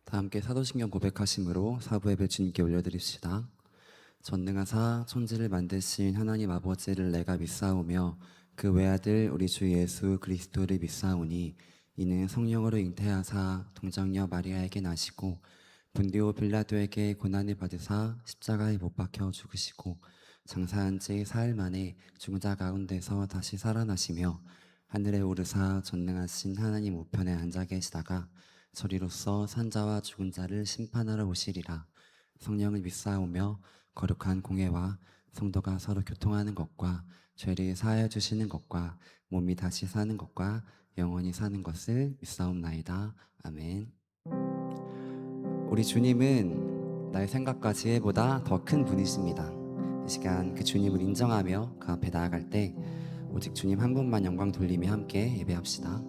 다 함께 사도신경 고백하심으로 사부 예배 주님께 올려드립시다. 전능하사 천지를 만드신 하나님 아버지를 내가 믿사오며 그 외아들 우리 주 예수 그리스도를 믿사오니 이는 성령으로 잉태하사 동정녀 마리아에게 나시고 본디오 빌라도에게 고난을 받으사 십자가에 못 박혀 죽으시고 장사한 지 사흘 만에 죽은 자 가운데서 다시 살아나시며 하늘에 오르사 전능하신 하나님 우편에 앉아 계시다가 저리로서 산자와 죽은 자를 심판하러 오시리라. 성령을 믿사오며 거룩한 공회와 성도가 서로 교통하는 것과 죄를 사하여 주시는 것과 몸이 다시 사는 것과 영원히 사는 것을 믿사옵나이다. 아멘. 우리 주님은 나의 생각과 지혜보다 더 큰 분이십니다. 이 시간 그 주님을 인정하며 그 앞에 나아갈 때 오직 주님 한 분만 영광 돌리며 함께 예배합시다.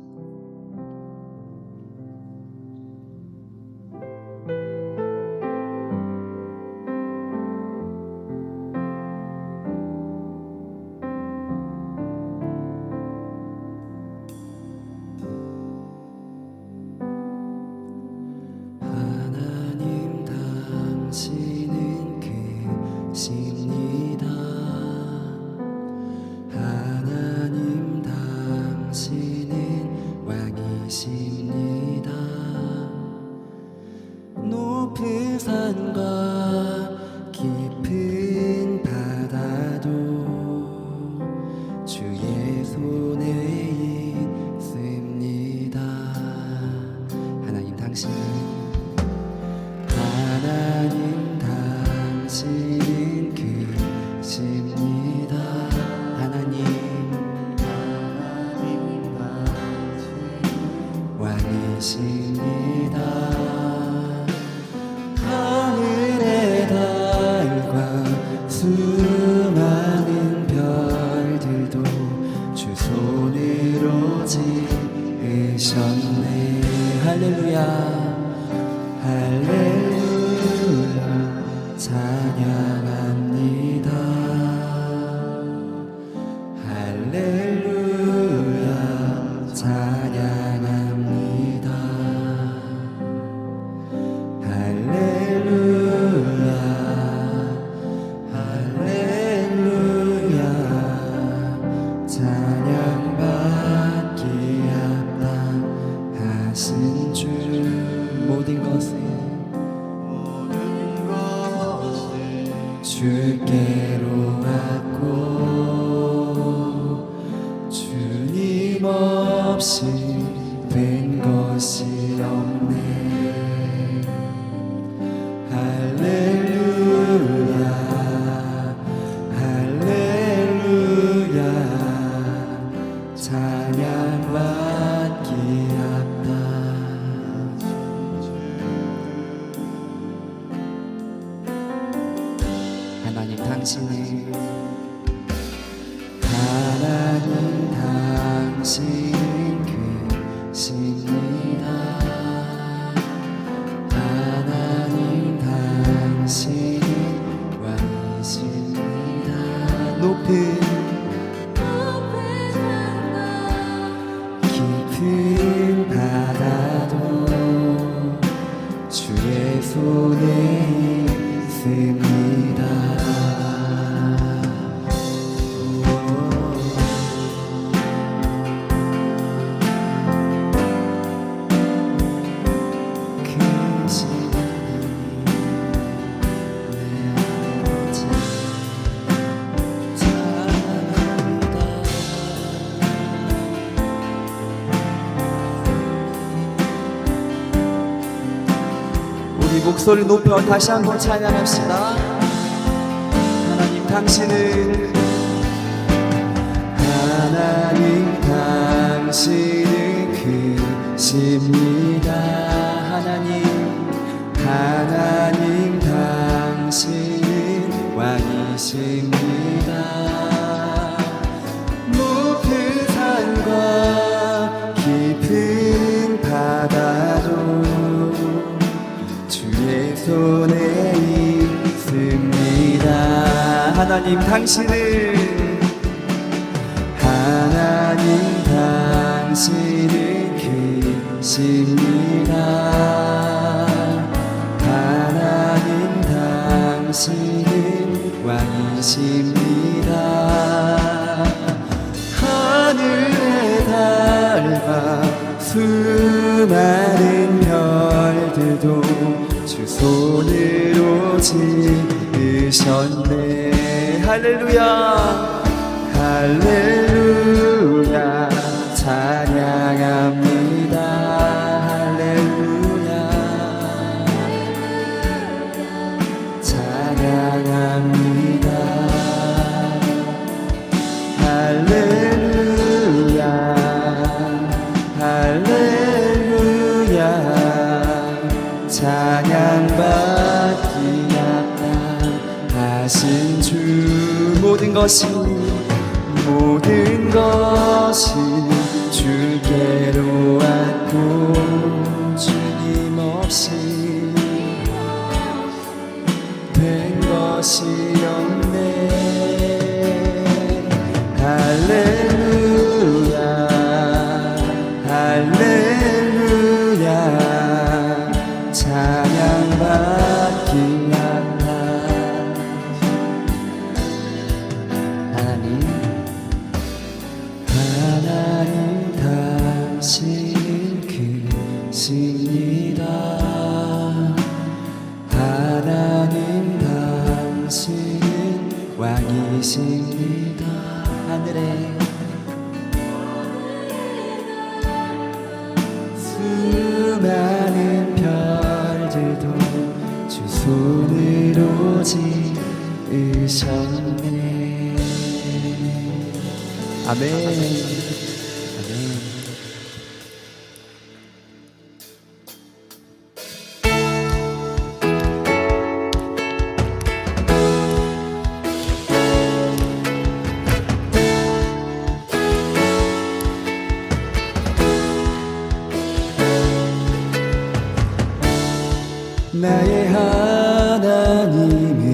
하나님 당신은 크십니다. 하나님 당신은 왕이십니다. 높은 산과 깊은 바다도 주의 손에 있습니다. 하나님 당신은 크십니다. 하나님 왕이십니다. 하늘의 달과 수많은 별들도 주 손으로 지으셨네. 할렐루야 할렐루야 찬양합니다. 할렐루야 찬양합니다. 할렐루야 할렐루야 찬양받기 합당하신 주. 모든 것을 주께로 왔고 주님 없이 된 것이 없네. 할렐루야 할렐루야 찬양받기 합당. 하나님 당신은 크십니다. 하나님 당신은 왕이십니다. 높은 깊은 바다도 주의 손에 있습니다. 우리 목소리 높여 다시 한번 찬양합시다. 하나님 당신은 크십니다. 하나님 당신은 왕이십니다. 높은 산과 깊은 바다도 주의 손에 있습니다. 하나님 당신은 크십니다. 별들도 주 손으로 지으셨네. 할렐루야 할렐루야 찬양합니다. 할렐루야 찬양합니다. 할렐루야 할렐루야 찬양받기 합당하신 주. 모든 것이 주께로 왔고 주님 없이 된 것이 없네. 할렐루야 할렐루야 찬양받기 하나님 당신은 크십니다. 하나님 당신은 왕이십니다. 하늘에 수많은 별들도 주 손으로 지으셨네. 아멘. 아멘. 나의 하나님은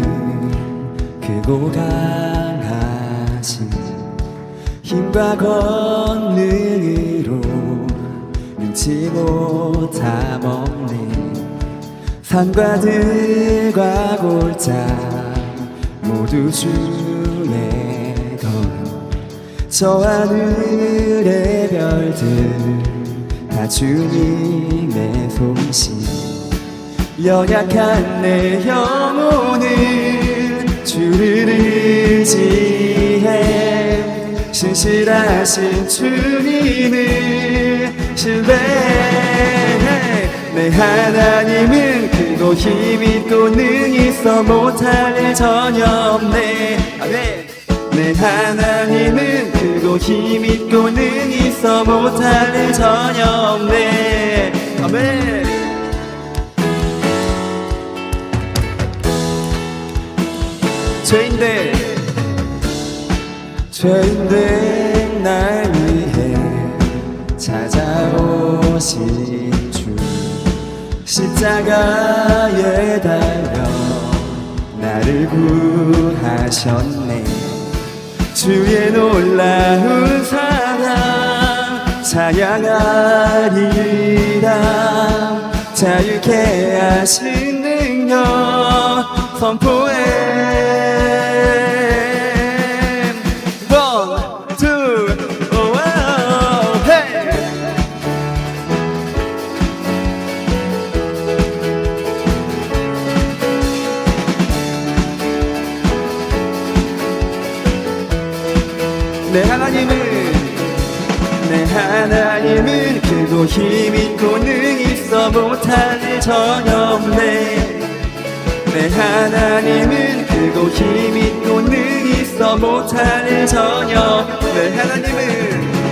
크고 강하신 힘과 권능으로 능치 못함 없는 산과 들과 골짜 모두 주의 것. 저 하늘의 별들 다 주님의 솜씨. 연약한 내 영혼은 주를 의지해 신실하신 주님을 신뢰해. 내 하나님은 크고 힘있고 능히 있어 못할 일 전혀 없네. 아멘. 내 하나님은 크고 힘있고 능히 있어 못할 일 전혀 없네. 아멘. 죄인된 날 위해 찾아오신 주. 십자가에 달려 나를 구하셨네. 주의 놀라운 사랑 찬양하리라. 자유케 하신 능력 선포해. 내 하나님은 크고 힘있고 능히 있어 못할 일 전혀 없네. 내 하나님은 크고 힘있고 능히 있어 못할 일 전혀.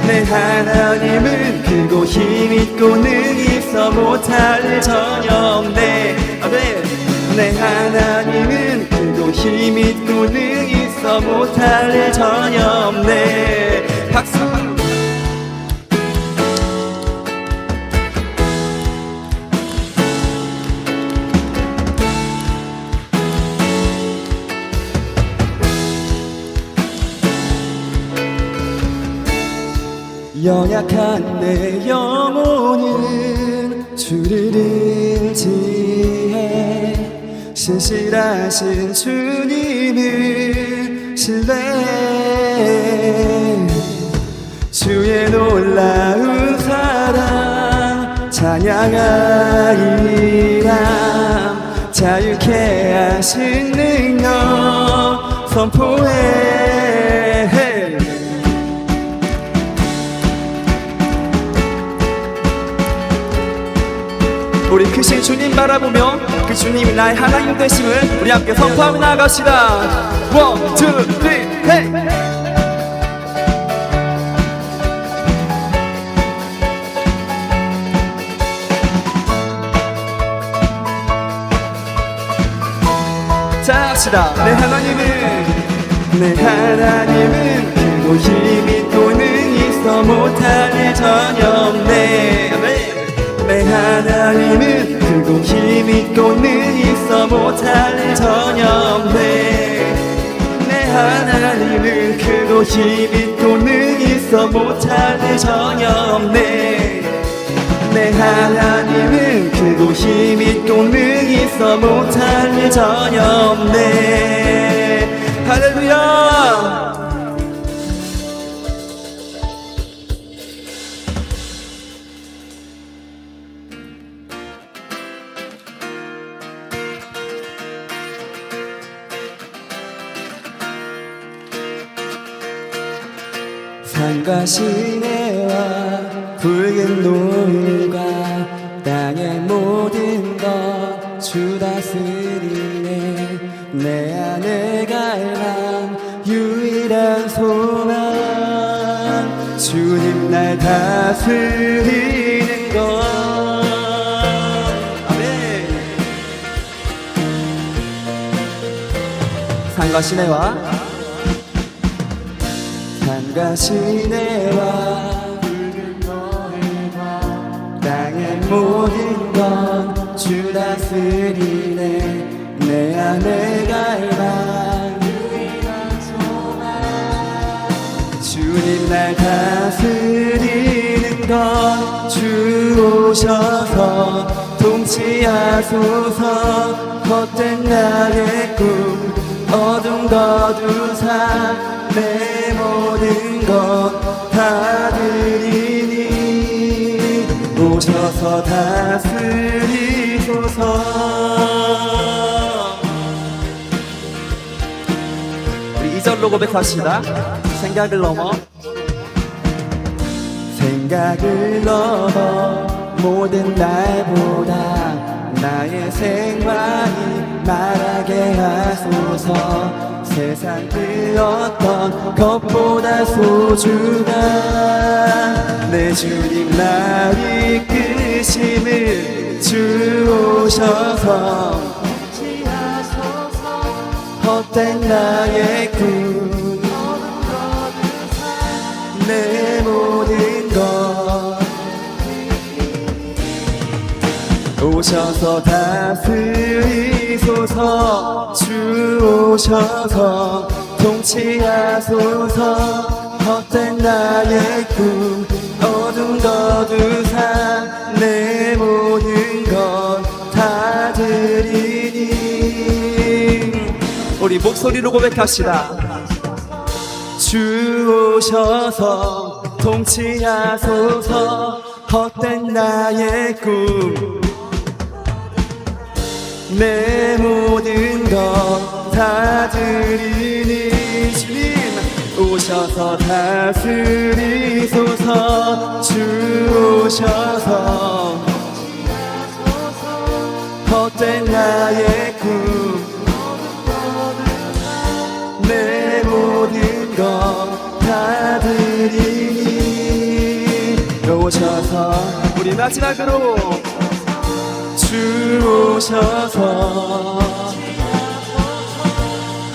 내 하나님은 크고 힘있고 능히 있어 못할 일 전혀 없네. 아멘. 내 하나님은 크고 힘있고 능히 있어 못할 일 전혀 없네. 박수. 연약한 내 영혼은 주를 의지해 신실하신 주님을 신뢰해. 주의 놀라운 사랑 찬양하리라. 자유케 하신 능력 선포해. 우리 크신 주님 바라보며 그 주님이 나의 하나님 되심을 우리 함께 선포하며 나갑시다. 원, 투, 쓰리, 헤이. 자 합시다. 내 하나님은 크고 힘이 또 능히 있어 못할 일 전혀 없네. 내 하나님은 크고 힘이 또 능히 있어 못할 일 전혀 없네. 내 하나님은 크고 힘이 또 능히 있어 못할 일 전혀 없네. 내 하나님은 크고 힘이 또 능히 있어 못할 일 전혀 없네. 할렐루야. 산과 시내와 붉은 노을과 땅의 모든 것 주 다스리네. 내 안에 갈망 유일한 소망 주님 날 다스리는 것. 아멘. 산과 시내와 붉은 노을과 땅의 모든 것 주 다스리네. 내 안에 갈망 유일한 소망 주님 날 다스리는 것. 주 오셔서 통치하소서. 헛된 나의 꿈 어둠 거두사 내 모든 것 다 드리니 오셔서 다스리소서. 우리 2절로 고백합시다. 생각을 넘어 모든 날보다 나의 생활이 말하게 하소서. 세상 그 어떤 것보다 소중한 내 주님 날 이끄심을 주 오셔서 헛된 나의 꿈 내 모든 것 오셔서 다스리소서. 주 오셔서 통치하소서. 헛된 나의 꿈 어둠 거두사 내 모든 것 다 드리니. 우리 목소리로 고백합시다. 주 오셔서 통치하소서. 헛된 나의 꿈 내 모든 것 다 드리니. 주님 오셔서 다스리소서. 주 오셔서 헛된 나의 꿈 내 모든 것 다 드리니. 오셔서 우리 마지막으로 주 오셔서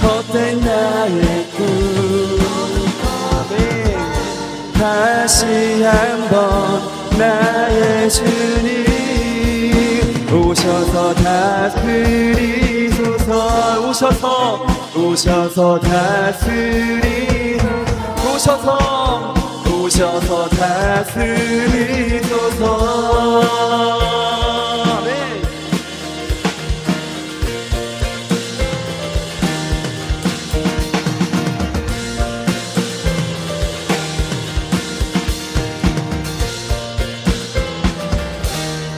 헛된 나의 꿈 다시 한번 나의 주님 오셔서 다스리소서. 오셔서 오셔서 다스리소서.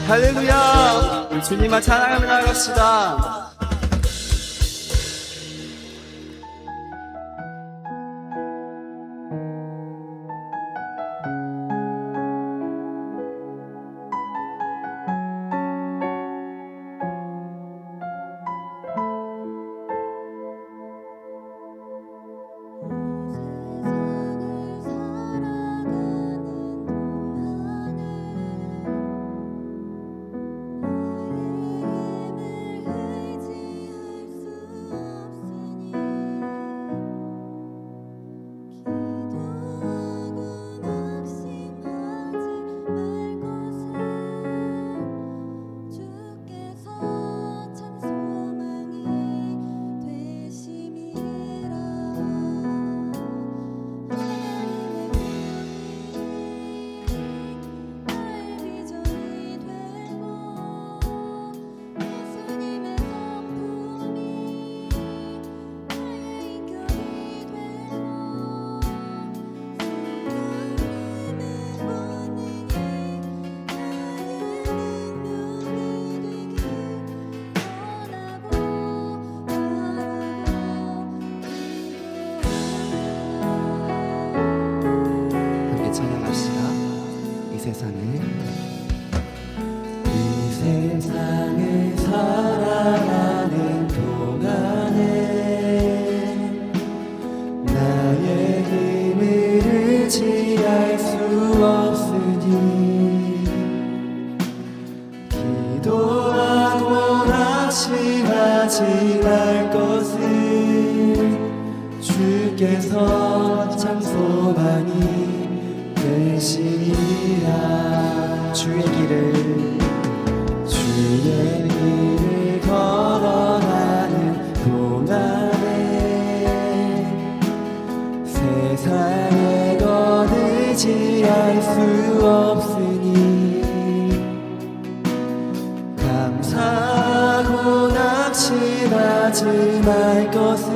할렐루야. 합시다. 우리 주님만 찬양하며 나아갑시다. 세상을 살아가는 동안에 나의 힘을 의지할 수 없으니 기도하고 낙심하지 말 것을 주께서 참 소망이 되시니라. 주의 길을 걸어가는 동안에 세상의 것 의지할 수 없으니 감사하고 낙심하지 말 것을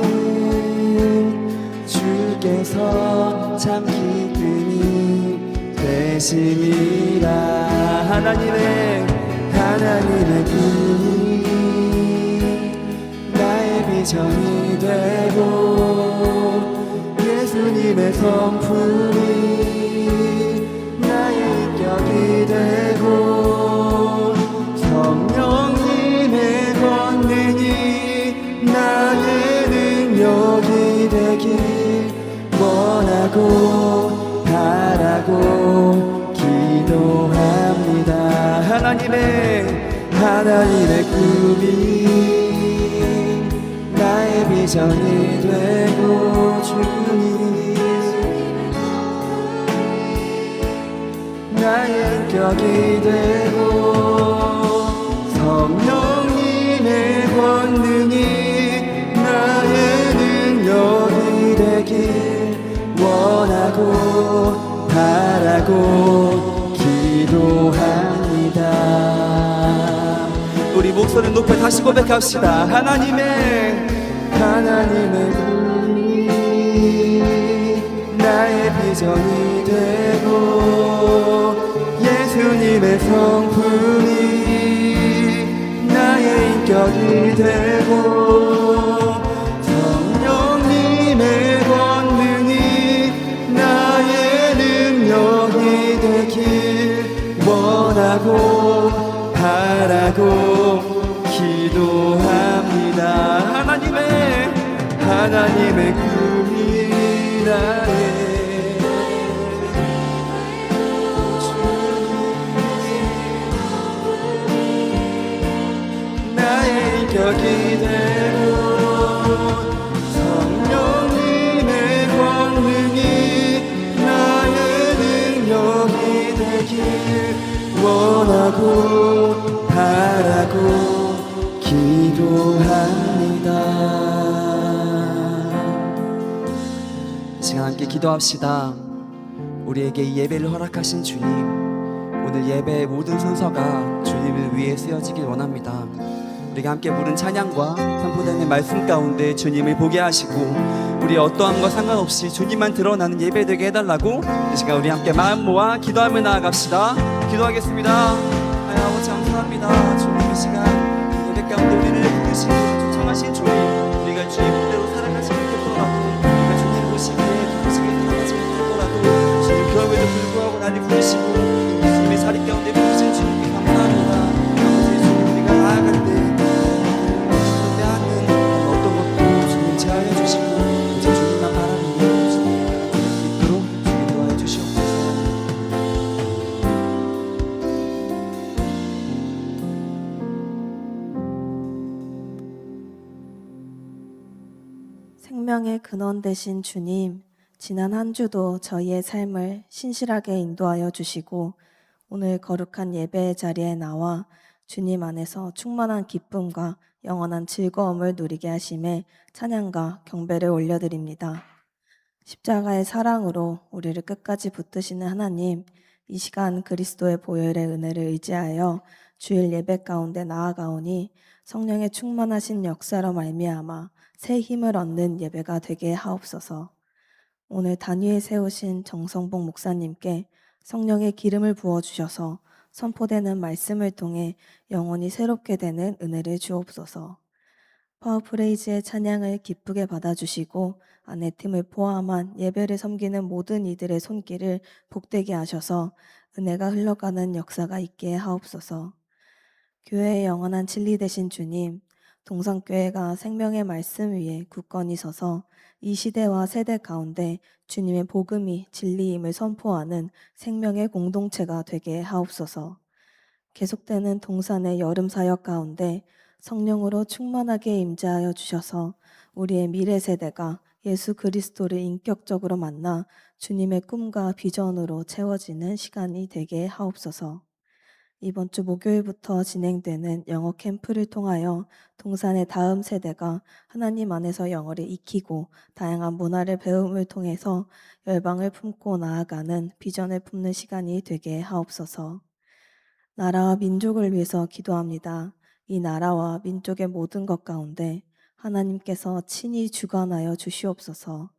주께서 참 기쁨이 되시니라. 하나님의 꿈이 나의 비전이 되고 예수님의 성품이 나의 인격이 되고 성령님의 권능이 나의 능력이 되길 원하고 바라고 기도합니다. 하나님의 꿈이 나의 비전이 되고 주님 나의 인격이 되고 성령님의 권능이 나의 능력이 되길 원하고 바라고 기도합니다. 우리 목소리 높여 다시 고백합시다. 하나님의 꿈이 나의 비전이 되고 예수님의 성품이 나의 인격이 되고 성령님의 권능이 나의 능력이 되길 원하고 바라고 기도합니다. 하나님의 꿈이 나의 인격이 되고 성령님의 권능이 나의 능력이 되길 원하고 바라고 기도합니다. 시간 함께 기도합시다. 우리에게 이 예배를 허락하신 주님, 오늘 예배의 모든 순서가 주님을 위해 쓰여지길 원합니다. 우리가 함께 부른 찬양과 선포되는 말씀 가운데 주님을 보게 하시고 우리 어떠한 것 상관없이 주님만 드러나는 예배 되게 해달라고 이 시간 우리 함께 마음 모아 기도하며 나아갑시다. 기도하겠습니다. 하나님 아버지 감사합니다. 감사합니다. 주님 이 시간 예배 가운데 우리를 부르시고 초청하신 주님, 우리가 주의 뜻대로 살아가지 못했더라도, 우리가 주님 보시기에 기쁘시게 살아가지 못했더라도 주님 그럼에도 불구하고 나를 부르시고 예수님의 자리 가운데 부르신 주님께 감사합니다. 아버지 주님, 우리가 나아갈 때 하는 어떤 것도 주님 제하여 주시고 이제 주님만 바라보는 주님 있도록 주님 도와해 주시옵소서. 생명의 근원 되신 주님, 지난 한 주도 저희의 삶을 신실하게 인도하여 주시고 오늘 거룩한 예배의 자리에 나와 주님 안에서 충만한 기쁨과 영원한 즐거움을 누리게 하심에 찬양과 경배를 올려드립니다. 십자가의 사랑으로 우리를 끝까지 붙드시는 하나님, 이 시간 그리스도의 보혈의 은혜를 의지하여 주일 예배 가운데 나아가오니 성령의 충만하신 역사로 말미암아 새 힘을 얻는 예배가 되게 하옵소서. 오늘 단위에 세우신 정성복 목사님께 성령의 기름을 부어주셔서 선포되는 말씀을 통해 영혼이 새롭게 되는 은혜를 주옵소서. 파워프레이즈의 찬양을 기쁘게 받아주시고 아내 팀을 포함한 예배를 섬기는 모든 이들의 손길을 복되게 하셔서 은혜가 흘러가는 역사가 있게 하옵소서. 교회의 영원한 진리 되신 주님, 동산교회가 생명의 말씀 위에 굳건히 서서 이 시대와 세대 가운데 주님의 복음이 진리임을 선포하는 생명의 공동체가 되게 하옵소서. 계속되는 동산의 여름 사역 가운데 성령으로 충만하게 임재하여 주셔서 우리의 미래 세대가 예수 그리스도를 인격적으로 만나 주님의 꿈과 비전으로 채워지는 시간이 되게 하옵소서. 이번 주 목요일부터 진행되는 영어 캠프를 통하여 동산의 다음 세대가 하나님 안에서 영어를 익히고 다양한 문화를 배움을 통해서 열방을 품고 나아가는 비전을 품는 시간이 되게 하옵소서. 나라와 민족을 위해서 기도합니다. 이 나라와 민족의 모든 것 가운데 하나님께서 친히 주관하여 주시옵소서.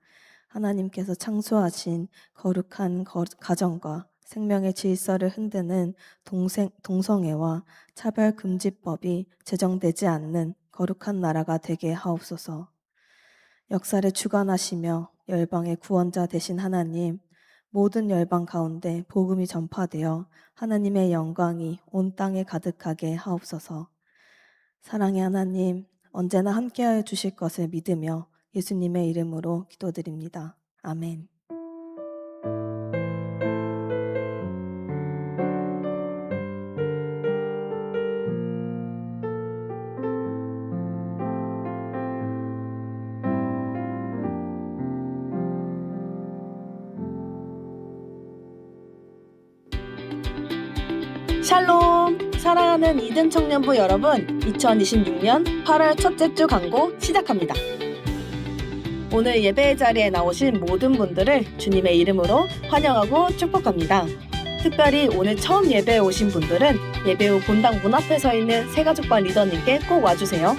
하나님께서 창조하신 거룩한 가정과 생명의 질서를 흔드는 동성애와 차별금지법이 제정되지 않는 거룩한 나라가 되게 하옵소서. 역사를 주관하시며 열방의 구원자 되신 하나님, 모든 열방 가운데 복음이 전파되어 하나님의 영광이 온 땅에 가득하게 하옵소서. 사랑의 하나님, 언제나 함께하여 주실 것을 믿으며 예수님의 이름으로 기도드립니다. 아멘. 샬롬! 사랑하는 이든 청년부 여러분, 2026년 8월 첫째 주 광고 시작합니다. 오늘 예배의 자리에 나오신 모든 분들을 주님의 이름으로 환영하고 축복합니다. 특별히 오늘 처음 예배에 오신 분들은 예배 후 본당 문 앞에 서 있는 새가족반 리더님께 꼭 와주세요.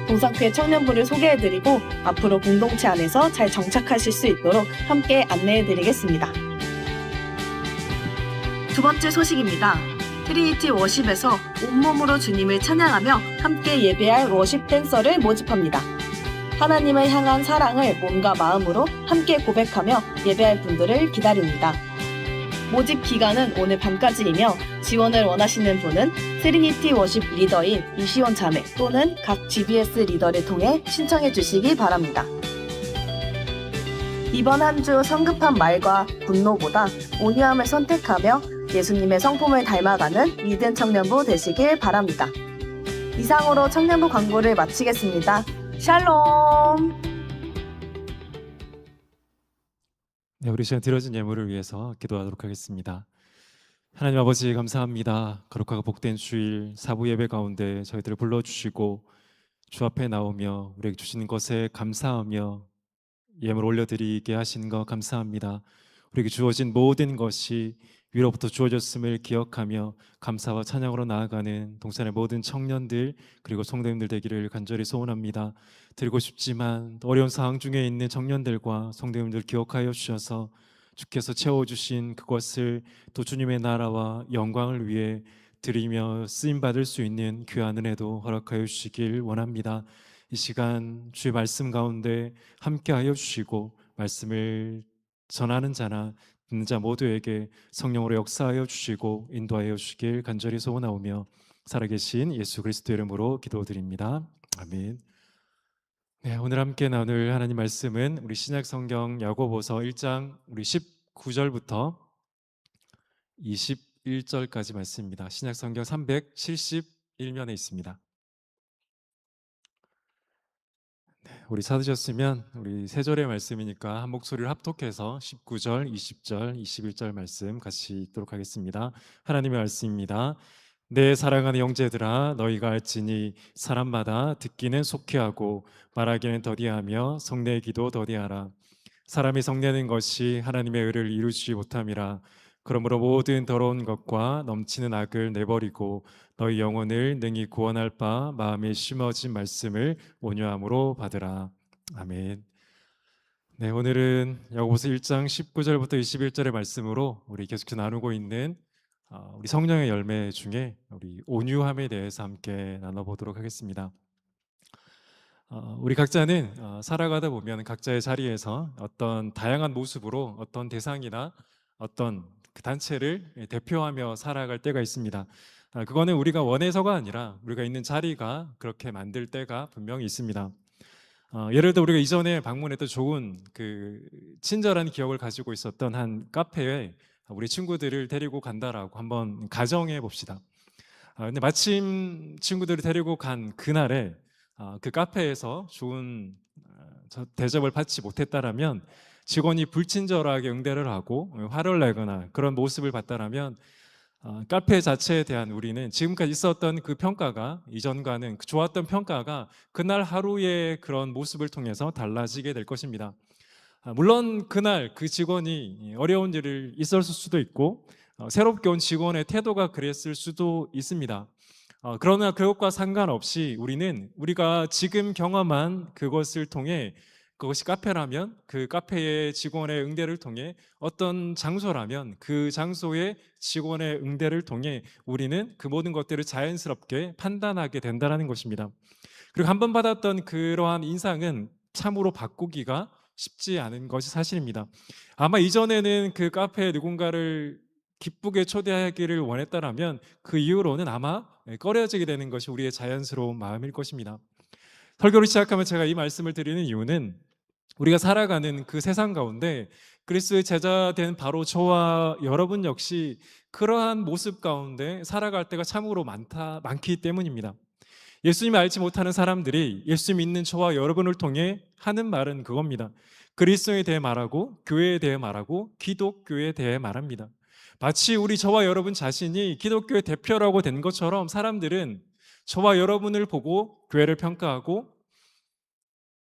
동산교회 청년부를 소개해드리고 앞으로 공동체 안에서 잘 정착하실 수 있도록 함께 안내해드리겠습니다. 두 번째 소식입니다. 트리니티 워십에서 온몸으로 주님을 찬양하며 함께 예배할 워십 댄서를 모집합니다. 하나님을 향한 사랑을 몸과 마음으로 함께 고백하며 예배할 분들을 기다립니다. 모집 기간은 오늘 밤까지이며 지원을 원하시는 분은 트리니티 워십 리더인 이시원 자매 또는 각 GBS 리더를 통해 신청해 주시기 바랍니다. 이번 한 주 성급한 말과 분노보다 온유함을 선택하며 예수님의 성품을 닮아가는 믿음 청년부 되시길 바랍니다. 이상으로 청년부 광고를 마치겠습니다. 샬롬! 네, 우리 시간 드려진 예물을 위해서 기도하도록 하겠습니다. 하나님 아버지 감사합니다. 거룩하고 복된 주일 사부 예배 가운데 저희들을 불러주시고 주 앞에 나오며 우리에게 주시는 것에 감사하며 예물 올려드리게 하신 것 감사합니다. 우리에게 주어진 모든 것이 위로부터 주어졌음을 기억하며 감사와 찬양으로 나아가는 동산의 모든 청년들 그리고 성도님들 되기를 간절히 소원합니다. 드리고 싶지만 어려운 상황 중에 있는 청년들과 성도님들 기억하여 주셔서 주께서 채워주신 그것을 또 주님의 나라와 영광을 위해 드리며 쓰임 받을 수 있는 귀한 은혜도 허락하여 주시길 원합니다. 이 시간 주의 말씀 가운데 함께하여 주시고 말씀을 전하는 자나 듣는 자 모두에게 성령으로 역사하여 주시고 인도하여 주시길 간절히 소원하오며 살아계신 예수 그리스도 이름으로 기도드립니다. 아멘. 네, 오늘 함께 나눌 하나님 말씀은 우리 신약 성경 야고보서 1장 우리 19절부터 21절까지 말씀입니다. 신약 성경 371면에 있습니다. 우리 찾으셨으면 우리 세 절의 말씀이니까 한 목소리를 합독해서 19절, 20절, 21절 말씀 같이 읽도록 하겠습니다. 하나님의 말씀입니다. 내 사랑하는 형제들아, 너희가 알지니 사람마다 듣기는 속히 하고 말하기는 더디하며 성내기도 더디하라. 사람이 성내는 것이 하나님의 의를 이루지 못함이라. 그러므로 모든 더러운 것과 넘치는 악을 내버리고 너희 영혼을 능히 구원할 바 마음에 심어진 말씀을 온유함으로 받으라. 아멘. 네, 오늘은 야고보서 1장 19절부터 21절의 말씀으로 우리 계속해서 나누고 있는 우리 성령의 열매 중에 우리 온유함에 대해서 함께 나눠보도록 하겠습니다. 우리 각자는 살아가다 보면 각자의 자리에서 어떤 다양한 모습으로 어떤 대상이나 어떤 그 단체를 대표하며 살아갈 때가 있습니다. 그거는 우리가 원해서가 아니라 우리가 있는 자리가 그렇게 만들 때가 분명히 있습니다. 예를 들어 우리가 이전에 방문했던 좋은 그 친절한 기억을 가지고 있었던 한 카페에 우리 친구들을 데리고 간다라고 한번 가정해 봅시다. 근데 마침 친구들을 데리고 간 그날에 그 카페에서 좋은 대접을 받지 못했다라면, 직원이 불친절하게 응대를 하고 화를 내거나 그런 모습을 봤다라면 카페 자체에 대한 우리는 지금까지 있었던 그 평가가, 이전과는 좋았던 평가가 그날 하루의 그런 모습을 통해서 달라지게 될 것입니다. 물론 그날 그 직원이 어려운 일을 있었을 수도 있고 새롭게 온 직원의 태도가 그랬을 수도 있습니다. 그러나 그것과 상관없이 우리는 우리가 지금 경험한 그것을 통해, 그것이 카페라면 그 카페의 직원의 응대를 통해, 어떤 장소라면 그 장소의 직원의 응대를 통해 우리는 그 모든 것들을 자연스럽게 판단하게 된다는 것입니다. 그리고 한 번 받았던 그러한 인상은 참으로 바꾸기가 쉽지 않은 것이 사실입니다. 아마 이전에는 그 카페에 누군가를 기쁘게 초대하기를 원했다라면 그 이후로는 아마 꺼려지게 되는 것이 우리의 자연스러운 마음일 것입니다. 설교를 시작하면 제가 이 말씀을 드리는 이유는, 우리가 살아가는 그 세상 가운데 그리스도의 제자 된 바로 저와 여러분 역시 그러한 모습 가운데 살아갈 때가 참으로 많기 때문입니다. 예수님을 알지 못하는 사람들이 예수 믿는 저와 여러분을 통해 하는 말은 그겁니다. 그리스도에 대해 말하고 교회에 대해 말하고 기독교에 대해 말합니다. 마치 저와 여러분 자신이 기독교의 대표라고 된 것처럼 사람들은 저와 여러분을 보고 교회를 평가하고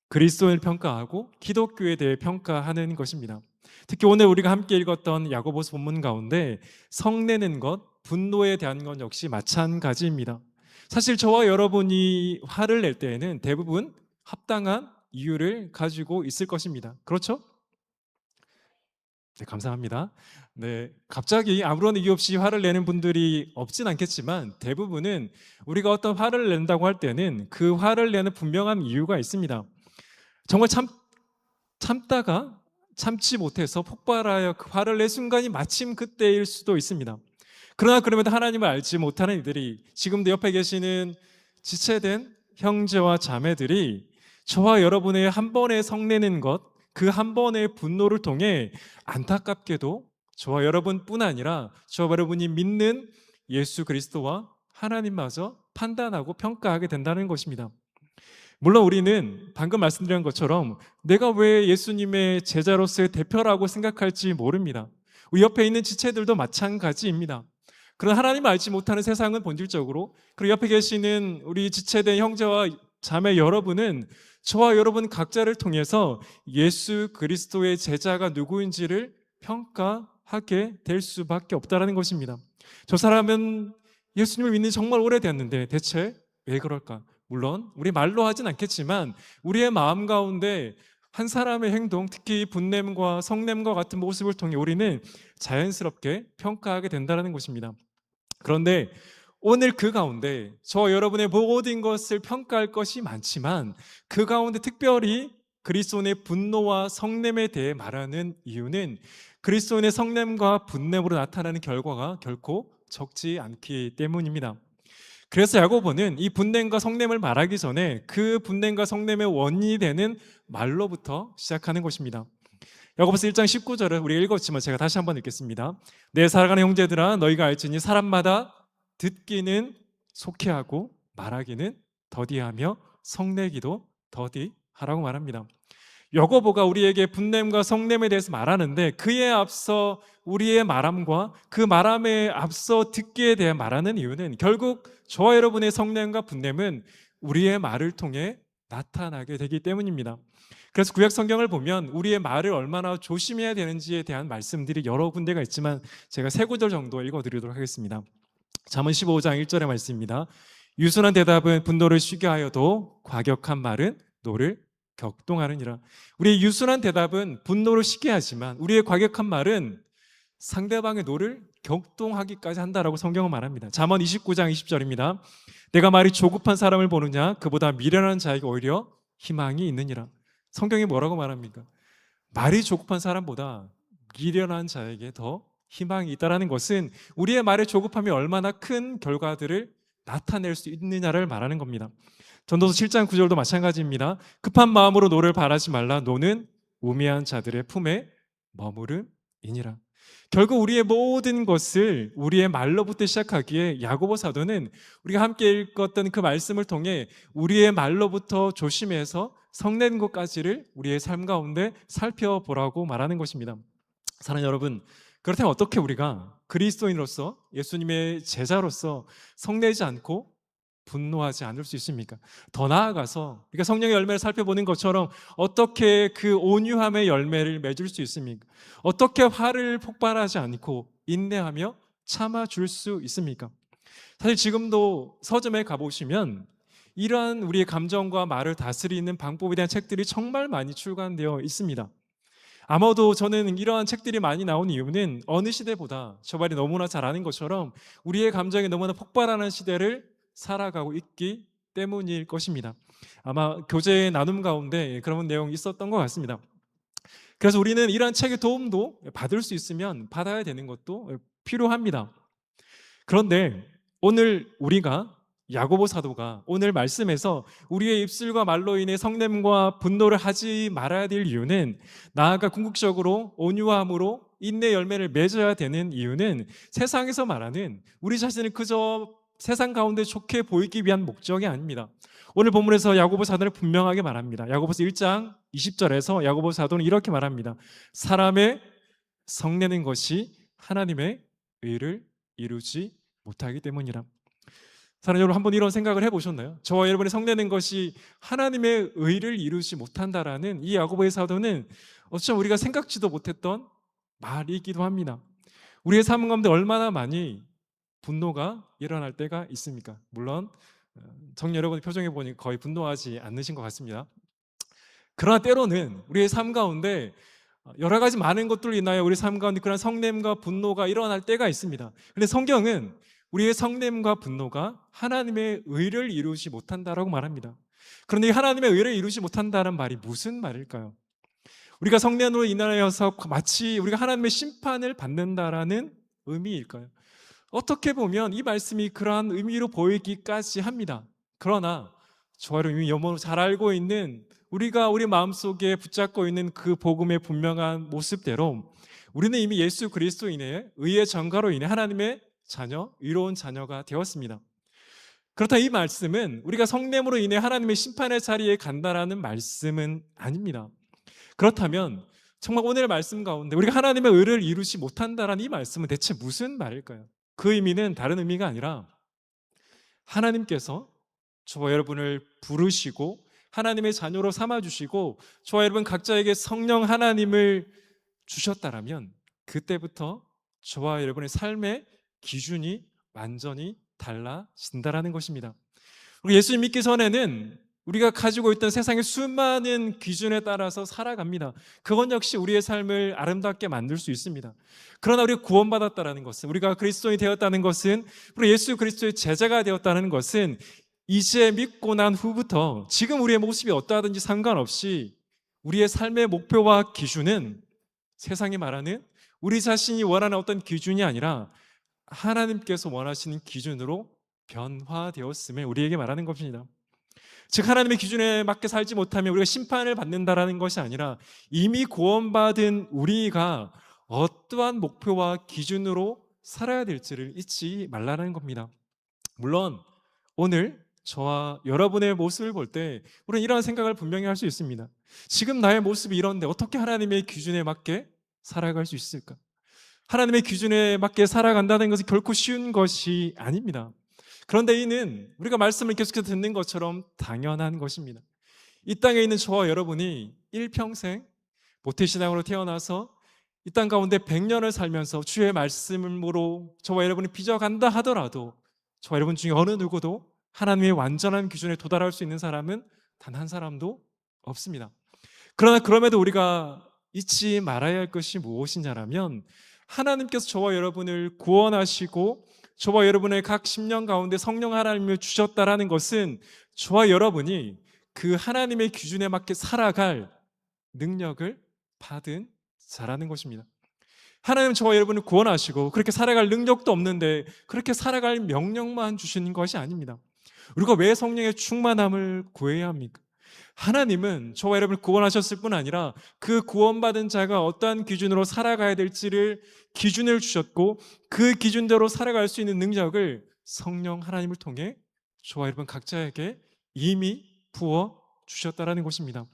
그리스도를 평가하고 기독교에 대해 평가하는 것입니다. 특히 오늘 우리가 함께 읽었던 야고보서 본문 가운데 성내는 것, 분노에 대한 것 역시 마찬가지입니다. 사실 저와 여러분이 화를 낼 때에는 대부분 합당한 이유를 가지고 있을 것입니다. 그렇죠? 네, 감사합니다. 네, 갑자기 아무런 이유 없이 화를 내는 분들이 없진 않겠지만 대부분은 우리가 어떤 화를 낸다고 할 때는 그 화를 내는 분명한 이유가 있습니다. 정말 참다가 참지 못해서 폭발하여 그 화를 낼 순간이 마침 그때일 수도 있습니다. 그러나 그럼에도 하나님을 알지 못하는 이들이, 지금도 옆에 계시는 지체된 형제와 자매들이 저와 여러분의 한 번의 성내는 것, 그 한 번의 분노를 통해 안타깝게도 저와 여러분뿐 아니라 저와 여러분이 믿는 예수 그리스도와 하나님마저 판단하고 평가하게 된다는 것입니다. 물론 우리는 방금 말씀드린 것처럼 내가 왜 예수님의 제자로서의 대표라고 생각할지 모릅니다. 우리 옆에 있는 지체들도 마찬가지입니다. 그러나 하나님을 알지 못하는 세상은 본질적으로, 그리고 옆에 계시는 우리 지체된 형제와 자매 여러분은 저와 여러분 각자를 통해서 예수 그리스도의 제자가 누구인지를 평가하게 될 수밖에 없다는 것입니다. 저 사람은 예수님을 믿는 지 정말 오래되었는데 대체 왜 그럴까? 물론 우리 말로 하진 않겠지만 우리의 마음 가운데 한 사람의 행동, 특히 분냄과 성냄과 같은 모습을 통해 우리는 자연스럽게 평가하게 된다는 것입니다. 그런데 오늘 그 가운데 저와 여러분의 모든 것을 평가할 것이 많지만 그 가운데 특별히 그리스도인의 분노와 성냄에 대해 말하는 이유는 그리스도인의 성냄과 분냄으로 나타나는 결과가 결코 적지 않기 때문입니다. 그래서 야고보는 이 분냄과 성냄을 말하기 전에 그 분냄과 성냄의 원인이 되는 말로부터 시작하는 것입니다. 야고보서 1장 19절을 우리가 읽었지만 제가 다시 한번 읽겠습니다. 내 사랑하는 형제들아 너희가 알지니 사람마다 듣기는 속히하고 말하기는 더디하며 성내기도 더디하라고 말합니다. 야고보가 우리에게 분냄과 성냄에 대해서 말하는데 그에 앞서 우리의 말함과 그 말함에 앞서 듣기에 대해 말하는 이유는 결국 저와 여러분의 성냄과 분냄은 우리의 말을 통해 나타나게 되기 때문입니다. 그래서 구약 성경을 보면 우리의 말을 얼마나 조심해야 되는지에 대한 말씀들이 여러 군데가 있지만 제가 세 구절 정도 읽어드리도록 하겠습니다. 잠언 15장 1절의 말씀입니다. 유순한 대답은 분노를 쉬게 하여도 과격한 말은 노를 격동하느니라. 우리의 유순한 대답은 분노를 쉬게 하지만 우리의 과격한 말은 상대방의 노를 격동하기까지 한다라고 성경은 말합니다. 잠언 29장 20절입니다. 내가 말이 조급한 사람을 보느냐 그보다 미련한 자에게 오히려 희망이 있느니라. 성경이 뭐라고 말합니까? 말이 조급한 사람보다 미련한 자에게 더 희망이 있다는 것은 우리의 말의 조급함이 얼마나 큰 결과들을 나타낼 수 있느냐를 말하는 겁니다. 전도서 7장 9절도 마찬가지입니다. 급한 마음으로 노를 바라지 말라. 노는 우매한 자들의 품에 머무름이니라. 결국 우리의 모든 것을 우리의 말로부터 시작하기에 야고보 사도는 우리가 함께 읽었던 그 말씀을 통해 우리의 말로부터 조심해서 성낸 것까지를 우리의 삶 가운데 살펴보라고 말하는 것입니다. 사랑하는 여러분, 그렇다면 어떻게 우리가 그리스도인으로서 예수님의 제자로서 성내지 않고 분노하지 않을 수 있습니까? 더 나아가서 우리가 성령의 열매를 살펴보는 것처럼 어떻게 그 온유함의 열매를 맺을 수 있습니까? 어떻게 화를 폭발하지 않고 인내하며 참아줄 수 있습니까? 사실 지금도 서점에 가보시면 이러한 우리의 감정과 말을 다스리는 방법에 대한 책들이 정말 많이 출간되어 있습니다. 아마도 저는 이러한 책들이 많이 나온 이유는 어느 시대보다 저발이 너무나 잘 아는 것처럼 우리의 감정이 너무나 폭발하는 시대를 살아가고 있기 때문일 것입니다. 아마 교제 나눔 가운데 그런 내용이 있었던 것 같습니다. 그래서 우리는 이러한 책의 도움도 받을 수 있으면 받아야 되는 것도 필요합니다. 그런데 오늘 우리가 야고보 사도가 오늘 말씀에서 우리의 입술과 말로 인해 성냄과 분노를 하지 말아야 될 이유는, 나아가 궁극적으로 온유함으로 인내 열매를 맺어야 되는 이유는 세상에서 말하는 우리 자신을 그저 세상 가운데 좋게 보이기 위한 목적이 아닙니다. 오늘 본문에서 야고보 사도는 분명하게 말합니다. 야고보서 1장 20절에서 야고보 사도는 이렇게 말합니다. 사람의 성내는 것이 하나님의 의를 이루지 못하기 때문이라. 사랑하는 여러분, 한번 이런 생각을 해보셨나요? 저와 여러분의 성내는 것이 하나님의 의를 이루지 못한다라는 이 야고보의 사도는 어쩌면 우리가 생각지도 못했던 말이기도 합니다. 우리의 삶 가운데 얼마나 많이 분노가 일어날 때가 있습니까? 물론 정 여러분의 표정에 보니 거의 분노하지 않으신 것 같습니다. 그러나 때로는 우리의 삶 가운데 여러 가지 많은 것들로 인하여 우리 삶 가운데 그런 성냄과 분노가 일어날 때가 있습니다. 그런데 성경은 우리의 성냄과 분노가 하나님의 의를 이루지 못한다라고 말합니다. 그런데 이 하나님의 의를 이루지 못한다는 말이 무슨 말일까요? 우리가 성냄으로 인하여서 마치 우리가 하나님의 심판을 받는다라는 의미일까요? 어떻게 보면 이 말씀이 그러한 의미로 보이기까지 합니다. 그러나 저와 이미 여러분 잘 알고 있는, 우리가 우리 마음속에 붙잡고 있는 그 복음의 분명한 모습대로 우리는 이미 예수 그리스도인의 의의 전가로 인해 하나님의 자녀, 의로운 자녀가 되었습니다. 그렇다 이 말씀은 우리가 성냄으로 인해 하나님의 심판의 자리에 간다라는 말씀은 아닙니다. 그렇다면 정말 오늘의 말씀 가운데 우리가 하나님의 의를 이루지 못한다라는 이 말씀은 대체 무슨 말일까요? 그 의미는 다른 의미가 아니라 하나님께서 저와 여러분을 부르시고 하나님의 자녀로 삼아주시고 저와 여러분 각자에게 성령 하나님을 주셨다라면 그때부터 저와 여러분의 삶의 기준이 완전히 달라진다라는 것입니다. 예수님 믿기 전에는 우리가 가지고 있던 세상의 수많은 기준에 따라서 살아갑니다. 그건 역시 우리의 삶을 아름답게 만들 수 있습니다. 그러나 우리가 구원받았다는 것은, 우리가 그리스도인이 되었다는 것은, 우리 예수 그리스도의 제자가 되었다는 것은 이제 믿고 난 후부터 지금 우리의 모습이 어떠하든지 상관없이 우리의 삶의 목표와 기준은 세상이 말하는 우리 자신이 원하는 어떤 기준이 아니라 하나님께서 원하시는 기준으로 변화되었음을 우리에게 말하는 것입니다. 즉 하나님의 기준에 맞게 살지 못하면 우리가 심판을 받는다라는 것이 아니라 이미 구원받은 우리가 어떠한 목표와 기준으로 살아야 될지를 잊지 말라는 겁니다. 물론 오늘 저와 여러분의 모습을 볼 때 우리는 이런 생각을 분명히 할 수 있습니다. 지금 나의 모습이 이런데 어떻게 하나님의 기준에 맞게 살아갈 수 있을까? 하나님의 기준에 맞게 살아간다는 것은 결코 쉬운 것이 아닙니다. 그런데 이는 우리가 말씀을 계속해서 듣는 것처럼 당연한 것입니다. 이 땅에 있는 저와 여러분이 일평생 모태신앙으로 태어나서 이 땅 가운데 100년을 살면서 주의 말씀으로 저와 여러분이 빚어간다 하더라도 저와 여러분 중에 어느 누구도 하나님의 완전한 기준에 도달할 수 있는 사람은 단 한 사람도 없습니다. 그러나 그럼에도 우리가 잊지 말아야 할 것이 무엇이냐라면 하나님께서 저와 여러분을 구원하시고 저와 여러분의 각 심령 가운데 성령 하나님을 주셨다라는 것은 저와 여러분이 그 하나님의 기준에 맞게 살아갈 능력을 받은 자라는 것입니다. 하나님은 저와 여러분을 구원하시고 그렇게 살아갈 능력도 없는데 그렇게 살아갈 명령만 주시는 것이 아닙니다. 우리가 왜 성령의 충만함을 구해야 합니까? 하나님은 저와 여러분을 구원하셨을 뿐 아니라 그 구원받은 자가 어떠한 기준으로 살아가야 될지를 기준을 주셨고 그 기준대로 살아갈 수 있는 능력을 성령 하나님을 통해 저와 여러분 각자에게 이미 부어 주셨다라는 것입니다.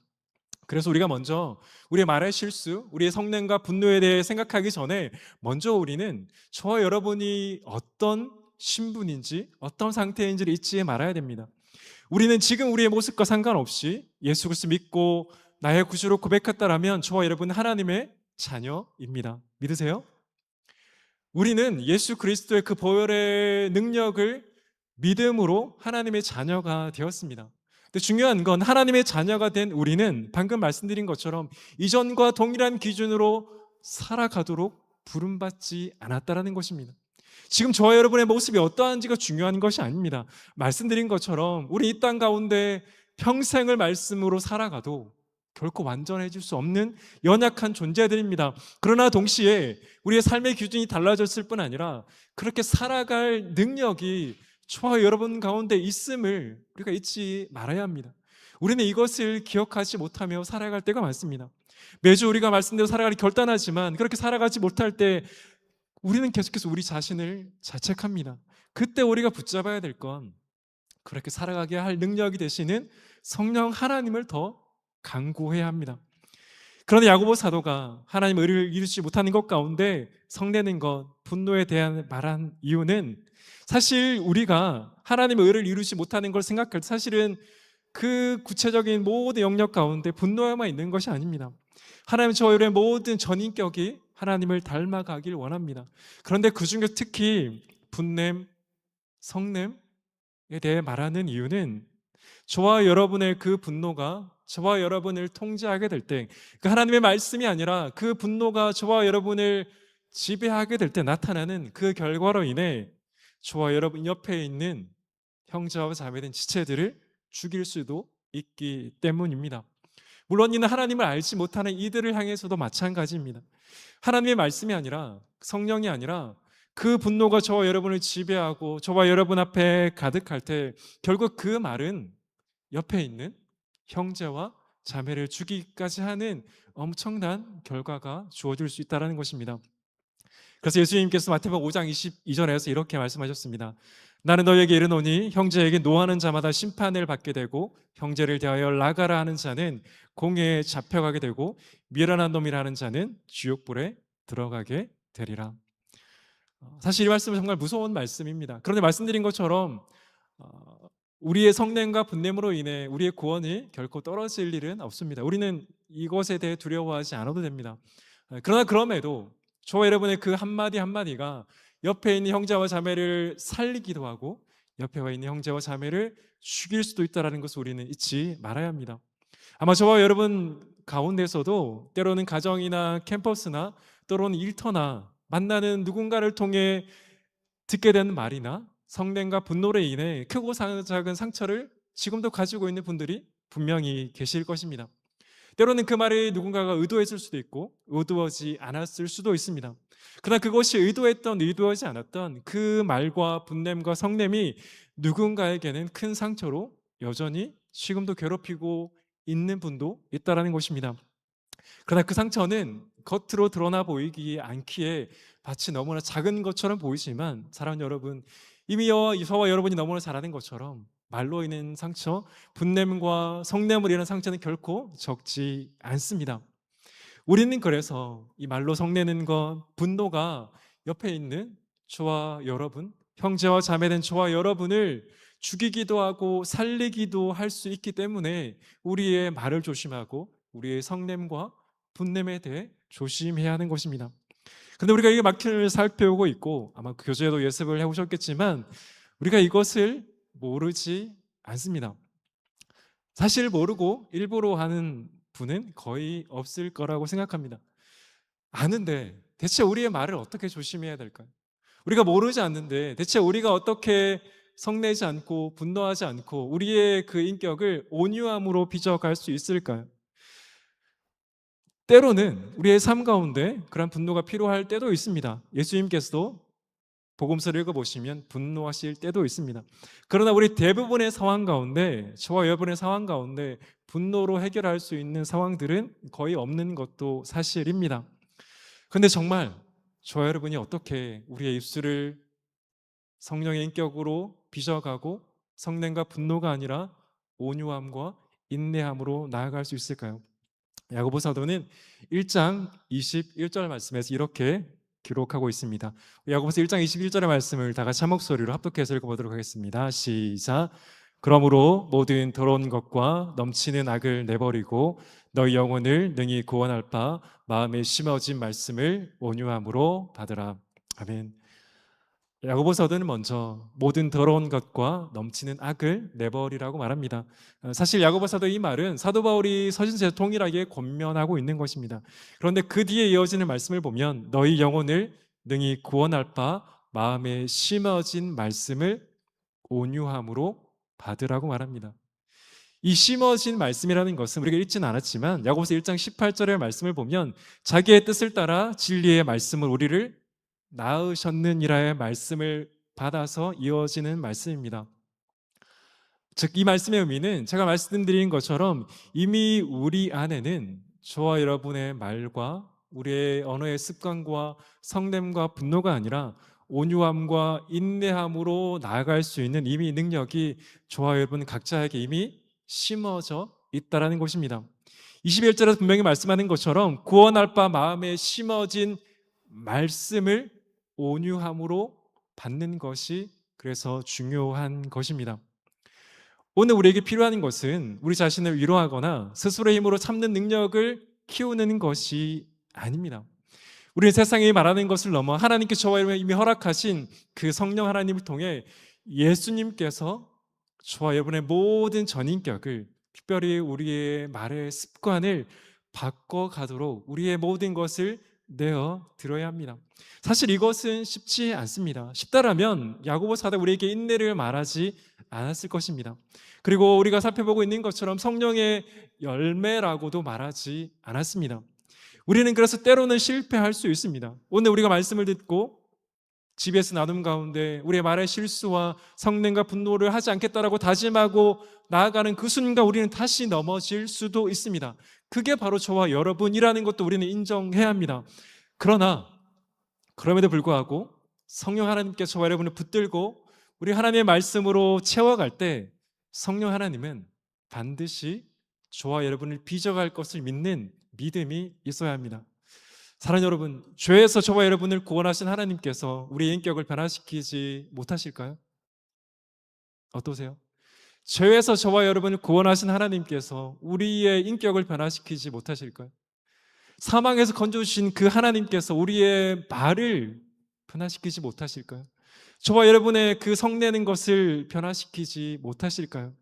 그래서 우리가 먼저 우리의 말의 실수, 우리의 성냄과 분노에 대해 생각하기 전에 먼저 우리는 저와 여러분이 어떤 신분인지 어떤 상태인지를 잊지 말아야 됩니다. 우리는 지금 우리의 모습과 상관없이 예수 그리스도 믿고 나의 구주로 고백했다라면 저와 여러분 하나님의 자녀입니다. 믿으세요? 우리는 예수 그리스도의 그 보혈의 능력을 믿음으로 하나님의 자녀가 되었습니다. 근데 중요한 건 하나님의 자녀가 된 우리는 방금 말씀드린 것처럼 이전과 동일한 기준으로 살아가도록 부름받지 않았다라는 것입니다. 지금 저와 여러분의 모습이 어떠한지가 중요한 것이 아닙니다. 말씀드린 것처럼 우리 이 땅 가운데 평생을 말씀으로 살아가도 결코 완전해질 수 없는 연약한 존재들입니다. 그러나 동시에 우리의 삶의 기준이 달라졌을 뿐 아니라 그렇게 살아갈 능력이 저와 여러분 가운데 있음을 우리가 잊지 말아야 합니다. 우리는 이것을 기억하지 못하며 살아갈 때가 많습니다. 매주 우리가 말씀대로 살아가기 결단하지만 그렇게 살아가지 못할 때 우리는 계속해서 우리 자신을 자책합니다. 그때 우리가 붙잡아야 될 건 그렇게 살아가게 할 능력이 되시는 성령 하나님을 더 간구해야 합니다. 그런데 야고보 사도가 하나님의 의를 이루지 못하는 것 가운데 성내는 것, 분노에 대한 말한 이유는 사실 우리가 하나님의 의를 이루지 못하는 걸 생각할 때 사실은 그 구체적인 모든 영역 가운데 분노에만 있는 것이 아닙니다. 하나님 저와 여러분의 모든 전인격이 하나님을 닮아가길 원합니다. 그런데 그 중에 특히 분냄, 성냄에 대해 말하는 이유는 저와 여러분의 그 분노가 저와 여러분을 통제하게 될 때, 그 하나님의 말씀이 아니라 그 분노가 저와 여러분을 지배하게 될 때 나타나는 그 결과로 인해 저와 여러분 옆에 있는 형제와 자매된 지체들을 죽일 수도 있기 때문입니다. 물론 이는 하나님을 알지 못하는 이들을 향해서도 마찬가지입니다. 하나님의 말씀이 아니라 성령이 아니라 그 분노가 저와 여러분을 지배하고 저와 여러분 앞에 가득할 때 결국 그 말은 옆에 있는 형제와 자매를 죽이기까지 하는 엄청난 결과가 주어질 수 있다는 것입니다. 그래서 예수님께서 마태복음 5장 22절에서 이렇게 말씀하셨습니다. 나는 너희에게 이르노니 형제에게 노하는 자마다 심판을 받게 되고 형제를 대하여 나가라 하는 자는 공회에 잡혀가게 되고 미련한 놈이라 하는 자는 지옥불에 들어가게 되리라. 사실 이 말씀은 정말 무서운 말씀입니다. 그런데 말씀드린 것처럼 우리의 성냄과 분냄으로 인해 우리의 구원이 결코 떨어질 일은 없습니다. 우리는 이것에 대해 두려워하지 않아도 됩니다. 그러나 그럼에도 저와 여러분의 그 한마디 한마디가 옆에 있는 형제와 자매를 살리기도 하고 옆에 와 있는 형제와 자매를 죽일 수도 있다는 것을 우리는 잊지 말아야 합니다. 아마 저와 여러분 가운데서도 때로는 가정이나 캠퍼스나 때로는 일터나 만나는 누군가를 통해 듣게 되는 말이나 성냄과 분노로 인해 크고 작은 상처를 지금도 가지고 있는 분들이 분명히 계실 것입니다. 때로는 그 말이 누군가가 의도했을 수도 있고 의도하지 않았을 수도 있습니다. 그러나 그것이 의도했던 의도하지 않았던 그 말과 분냄과 성냄이 누군가에게는 큰 상처로 여전히 지금도 괴롭히고 있는 분도 있다는 것입니다. 그러나 그 상처는 겉으로 드러나 보이기 않기에 마치 너무나 작은 것처럼 보이지만 사랑하는 여러분, 이미 저와 여러분이 너무나 잘 아는 것처럼 말로 인한 상처, 분냄과 성냄으로 인한 상처는 결코 적지 않습니다. 우리는 그래서 이 말로 성내는 것, 분노가 옆에 있는 저와 여러분, 형제와 자매된 저와 여러분을 죽이기도 하고 살리기도 할 수 있기 때문에 우리의 말을 조심하고 우리의 성냄과 분냄에 대해 조심해야 하는 것입니다. 그런데 우리가 이 마킹을 살펴보고 있고 아마 그 교재에도 예습을 해오셨겠지만 우리가 이것을 모르지 않습니다. 사실 모르고 일부러 하는 분은 거의 없을 거라고 생각합니다. 아는데 대체 우리의 말을 어떻게 조심해야 될까요? 우리가 모르지 않는데 대체 우리가 어떻게 성내지 않고 분노하지 않고 우리의 그 인격을 온유함으로 빚어갈 수 있을까요? 때로는 우리의 삶 가운데 그런 분노가 필요할 때도 있습니다. 예수님께서도 복음서를 읽어보시면 분노하실 때도 있습니다. 그러나 우리 대부분의 상황 가운데, 저와 여러분의 상황 가운데 분노로 해결할 수 있는 상황들은 거의 없는 것도 사실입니다. 그런데 정말 저와 여러분이 어떻게 우리의 입술을 성령의 인격으로 빚어가고 성냄과 분노가 아니라 온유함과 인내함으로 나아갈 수 있을까요? 야고보 사도는 1장 21절 말씀에서 이렇게 기록하고 있습니다. 야고보서 1장 21절의 말씀을 다 같이 한 목소리로 합독해서 읽어보도록 하겠습니다. 시작. 그러므로 모든 더러운 것과 넘치는 악을 내버리고 너희 영혼을 능히 구원할 바 마음에 심어진 말씀을 온유함으로 받으라. 아멘. 야고보 사도는 먼저 모든 더러운 것과 넘치는 악을 내버리라고 말합니다. 사실 야고보 사도 이 말은 사도 바울이 서신서에 동일하게 권면하고 있는 것입니다. 그런데 그 뒤에 이어지는 말씀을 보면 너희 영혼을 능히 구원할 바 마음에 심어진 말씀을 온유함으로 받으라고 말합니다. 이 심어진 말씀이라는 것은 우리가 읽지는 않았지만 야고보서 1장 18절의 말씀을 보면 자기의 뜻을 따라 진리의 말씀을 우리를 낳으셨느니라의 말씀을 받아서 이어지는 말씀입니다. 즉 이 말씀의 의미는 제가 말씀드린 것처럼 이미 우리 안에는 저와 여러분의 말과 우리의 언어의 습관과 성냄과 분노가 아니라 온유함과 인내함으로 나아갈 수 있는 이미 능력이 저와 여러분 각자에게 이미 심어져 있다는 것입니다. 21절에서 분명히 말씀하는 것처럼 구원할 바 마음에 심어진 말씀을 온유함으로 받는 것이 그래서 중요한 것입니다. 오늘 우리에게 필요한 것은 우리 자신을 위로하거나 스스로의 힘으로 참는 능력을 키우는 것이 아닙니다. 우리는 세상이 말하는 것을 넘어 하나님께 저와 여러분이 이미 허락하신 그 성령 하나님을 통해 예수님께서 저와 여러분의 모든 전인격을 특별히 우리의 말의 습관을 바꿔가도록 우리의 모든 것을 내어 드려야 합니다. 사실 이것은 쉽지 않습니다. 쉽다라면 야고보 사도가 우리에게 인내를 말하지 않았을 것입니다. 그리고 우리가 살펴보고 있는 것처럼 성령의 열매라고도 말하지 않았습니다. 우리는 그래서 때로는 실패할 수 있습니다. 오늘 우리가 말씀을 듣고 집에서 나눔 가운데 우리의 말의 실수와 성냄과 분노를 하지 않겠다라고 다짐하고 나아가는 그 순간 우리는 다시 넘어질 수도 있습니다. 그게 바로 저와 여러분이라는 것도 우리는 인정해야 합니다. 그럼에도 불구하고 성령 하나님께 저와 여러분을 붙들고 우리 하나님의 말씀으로 채워갈 때 성령 하나님은 반드시 저와 여러분을 빚어갈 것을 믿는 믿음이 있어야 합니다. 사랑하는 여러분, 죄에서 저와 여러분을 구원하신 하나님께서 우리의 인격을 변화시키지 못하실까요? 어떠세요? 죄에서 저와 여러분을 구원하신 하나님께서 우리의 인격을 변화시키지 못하실까요? 사망에서 건져주신 그 하나님께서 우리의 말을 변화시키지 못하실까요? 저와 여러분의 그 성내는 것을 변화시키지 못하실까요?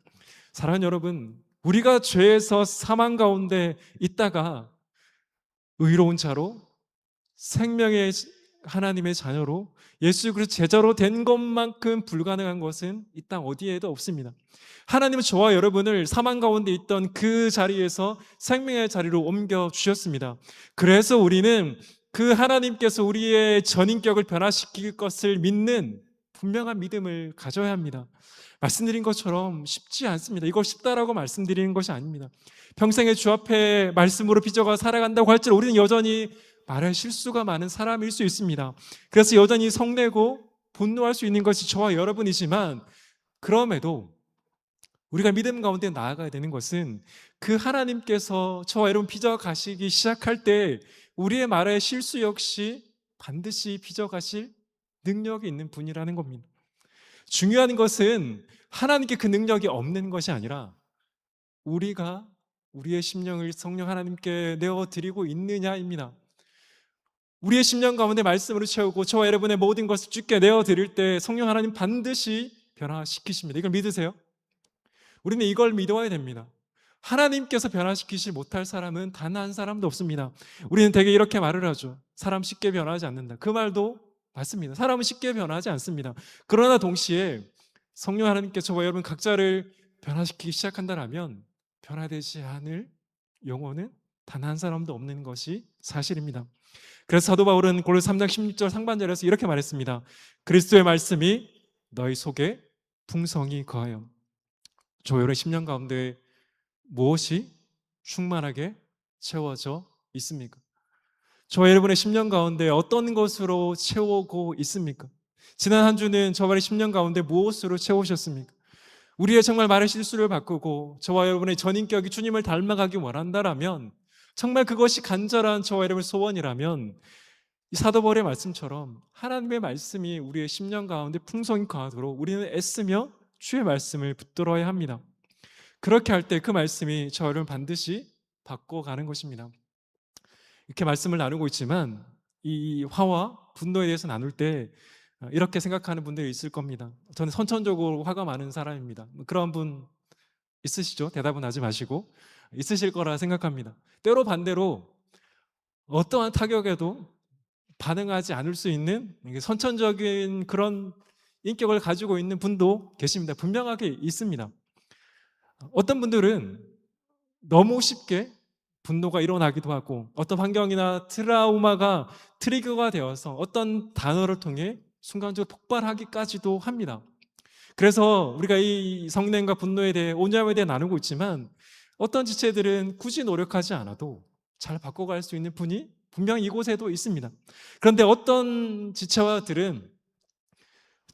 사랑하는 여러분, 우리가 죄에서 사망 가운데 있다가 의로운 자로 생명의 하나님의 자녀로 예수 그리스도 제자로 된 것만큼 불가능한 것은 이 땅 어디에도 없습니다. 하나님은 저와 여러분을 사망 가운데 있던 그 자리에서 생명의 자리로 옮겨 주셨습니다. 그래서 우리는 그 하나님께서 우리의 전인격을 변화시킬 것을 믿는 분명한 믿음을 가져야 합니다. 말씀드린 것처럼 쉽지 않습니다. 이거 쉽다라고 말씀드리는 것이 아닙니다. 평생에 주 앞에 말씀으로 빚어가 살아간다고 할지라도 우리는 여전히 말에 실수가 많은 사람일 수 있습니다. 그래서 여전히 성내고 분노할 수 있는 것이 저와 여러분이지만, 그럼에도 우리가 믿음 가운데 나아가야 되는 것은 그 하나님께서 저와 여러분 빚어가시기 시작할 때 우리의 말에 실수 역시 반드시 빚어가실 능력이 있는 분이라는 겁니다. 중요한 것은 하나님께 그 능력이 없는 것이 아니라 우리가 우리의 심령을 성령 하나님께 내어드리고 있느냐입니다. 우리의 심령 가운데 말씀으로 채우고 저와 여러분의 모든 것을 주께 내어드릴 때 성령 하나님 반드시 변화시키십니다. 이걸 믿으세요? 우리는 이걸 믿어야 됩니다. 하나님께서 변화시키지 못할 사람은 단 한 사람도 없습니다. 우리는 되게 이렇게 말을 하죠. 사람 쉽게 변하지 않는다. 그 말도 맞습니다. 사람은 쉽게 변하지 않습니다. 그러나 동시에 성령 하나님께서 저와 여러분 각자를 변화시키기 시작한다면 변화되지 않을 영혼은 단 한 사람도 없는 것이 사실입니다. 그래서 사도 바울은 골로새 3장 16절 상반절에서 이렇게 말했습니다. 그리스도의 말씀이 너희 속에 풍성히 거하여. 저와 여러분의 심령 가운데 무엇이 충만하게 채워져 있습니까? 저와 여러분의 심령 가운데 어떤 것으로 채우고 있습니까? 지난 한 주는 저와 여러분의 심령 가운데 무엇으로 채우셨습니까? 우리의 정말 말의 실수를 바꾸고 저와 여러분의 전인격이 주님을 닮아가기 원한다라면, 정말 그것이 간절한 저와 여러분의 소원이라면 이 사도 바울의 말씀처럼 하나님의 말씀이 우리의 심령 가운데 풍성히 거하도록 우리는 애쓰며 주의 말씀을 붙들어야 합니다. 그렇게 할 때 그 말씀이 저를 반드시 바꿔가는 것입니다. 이렇게 말씀을 나누고 있지만 이 화와 분노에 대해서 나눌 때 이렇게 생각하는 분들이 있을 겁니다. 저는 선천적으로 화가 많은 사람입니다. 그런 분 있으시죠? 대답은 하지 마시고. 있으실 거라 생각합니다. 때로 반대로 어떠한 타격에도 반응하지 않을 수 있는 선천적인 그런 인격을 가지고 있는 분도 계십니다. 분명하게 있습니다. 어떤 분들은 너무 쉽게 분노가 일어나기도 하고 어떤 환경이나 트라우마가 트리거가 되어서 어떤 단어를 통해 순간적으로 폭발하기까지도 합니다. 그래서 우리가 이 성냄과 분노에 대해 온유함에 대해 나누고 있지만 어떤 지체들은 굳이 노력하지 않아도 잘 바꿔갈 수 있는 분이 분명히 이곳에도 있습니다. 그런데 어떤 지체와들은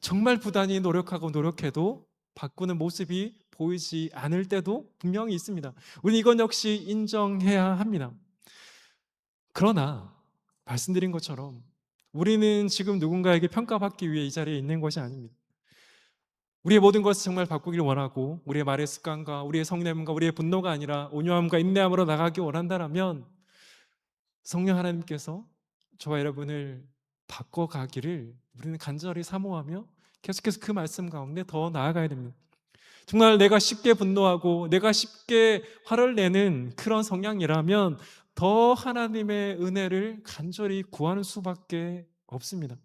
정말 부단히 노력하고 노력해도 바꾸는 모습이 보이지 않을 때도 분명히 있습니다. 우리는 이건 역시 인정해야 합니다. 그러나 말씀드린 것처럼 우리는 지금 누군가에게 평가받기 위해 이 자리에 있는 것이 아닙니다. 우리의 모든 것을 정말 바꾸기를 원하고 우리의 말의 습관과 우리의 성냄과 우리의 분노가 아니라 온유함과 인내함으로 나가기 원한다면 성령 하나님께서 저와 여러분을 바꿔가기를 우리는 간절히 사모하며 계속해서 그 말씀 가운데 더 나아가야 됩니다. 정말 내가 쉽게 분노하고 내가 쉽게 화를 내는 그런 성향이라면 더 하나님의 은혜를 간절히 구하는 수밖에 없습니다.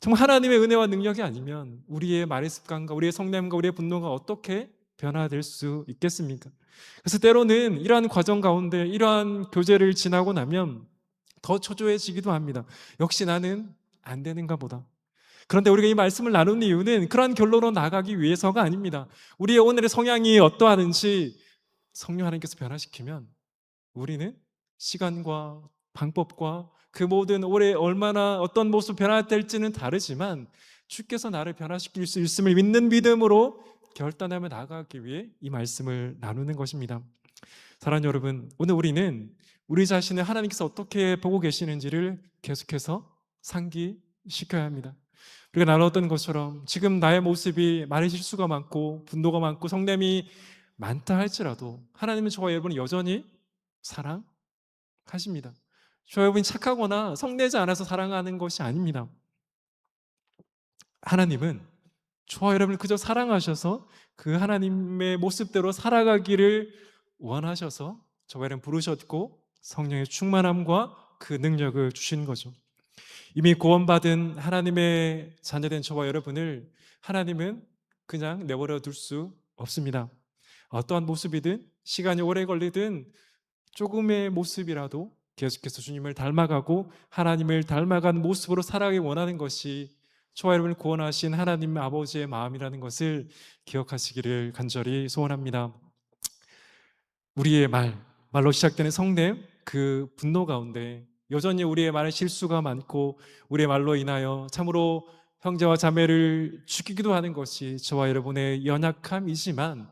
정말 하나님의 은혜와 능력이 아니면 우리의 말의 습관과 우리의 성냄과 우리의 분노가 어떻게 변화될 수 있겠습니까? 그래서 때로는 이러한 과정 가운데 이러한 교제를 지나고 나면 더 초조해지기도 합니다. 역시 나는 안 되는가 보다. 그런데 우리가 이 말씀을 나누는 이유는 그러한 결론으로 나가기 위해서가 아닙니다. 우리의 오늘의 성향이 어떠하든지 성령 하나님께서 변화시키면 우리는 시간과 방법과 그 모든 올해 얼마나 어떤 모습 변화될지는 다르지만 주께서 나를 변화시킬 수 있음을 믿는 믿음으로 결단하며 나아가기 위해 이 말씀을 나누는 것입니다. 사랑하는 여러분, 오늘 우리는 우리 자신을 하나님께서 어떻게 보고 계시는지를 계속해서 상기시켜야 합니다. 우리가 나눴던 것처럼 지금 나의 모습이 말의 실수가 많고 분노가 많고 성냄이 많다 할지라도 하나님은 저와 여러분을 여전히 사랑하십니다. 저와 여러분이 착하거나 성내지 않아서 사랑하는 것이 아닙니다. 하나님은 저와 여러분을 그저 사랑하셔서 그 하나님의 모습대로 살아가기를 원하셔서 저와 여러분 부르셨고 성령의 충만함과 그 능력을 주신 거죠. 이미 구원받은 하나님의 자녀된 저와 여러분을 하나님은 그냥 내버려 둘 수 없습니다. 어떠한 모습이든 시간이 오래 걸리든 조금의 모습이라도 계속해서 주님을 닮아가고 하나님을 닮아가는 모습으로 살아가기 원하는 것이 저와 여러분을 구원하신 하나님 아버지의 마음이라는 것을 기억하시기를 간절히 소원합니다. 우리의 말로 시작되는 성냄, 그 분노 가운데 여전히 우리의 말에 실수가 많고 우리의 말로 인하여 참으로 형제와 자매를 죽이기도 하는 것이 저와 여러분의 연약함이지만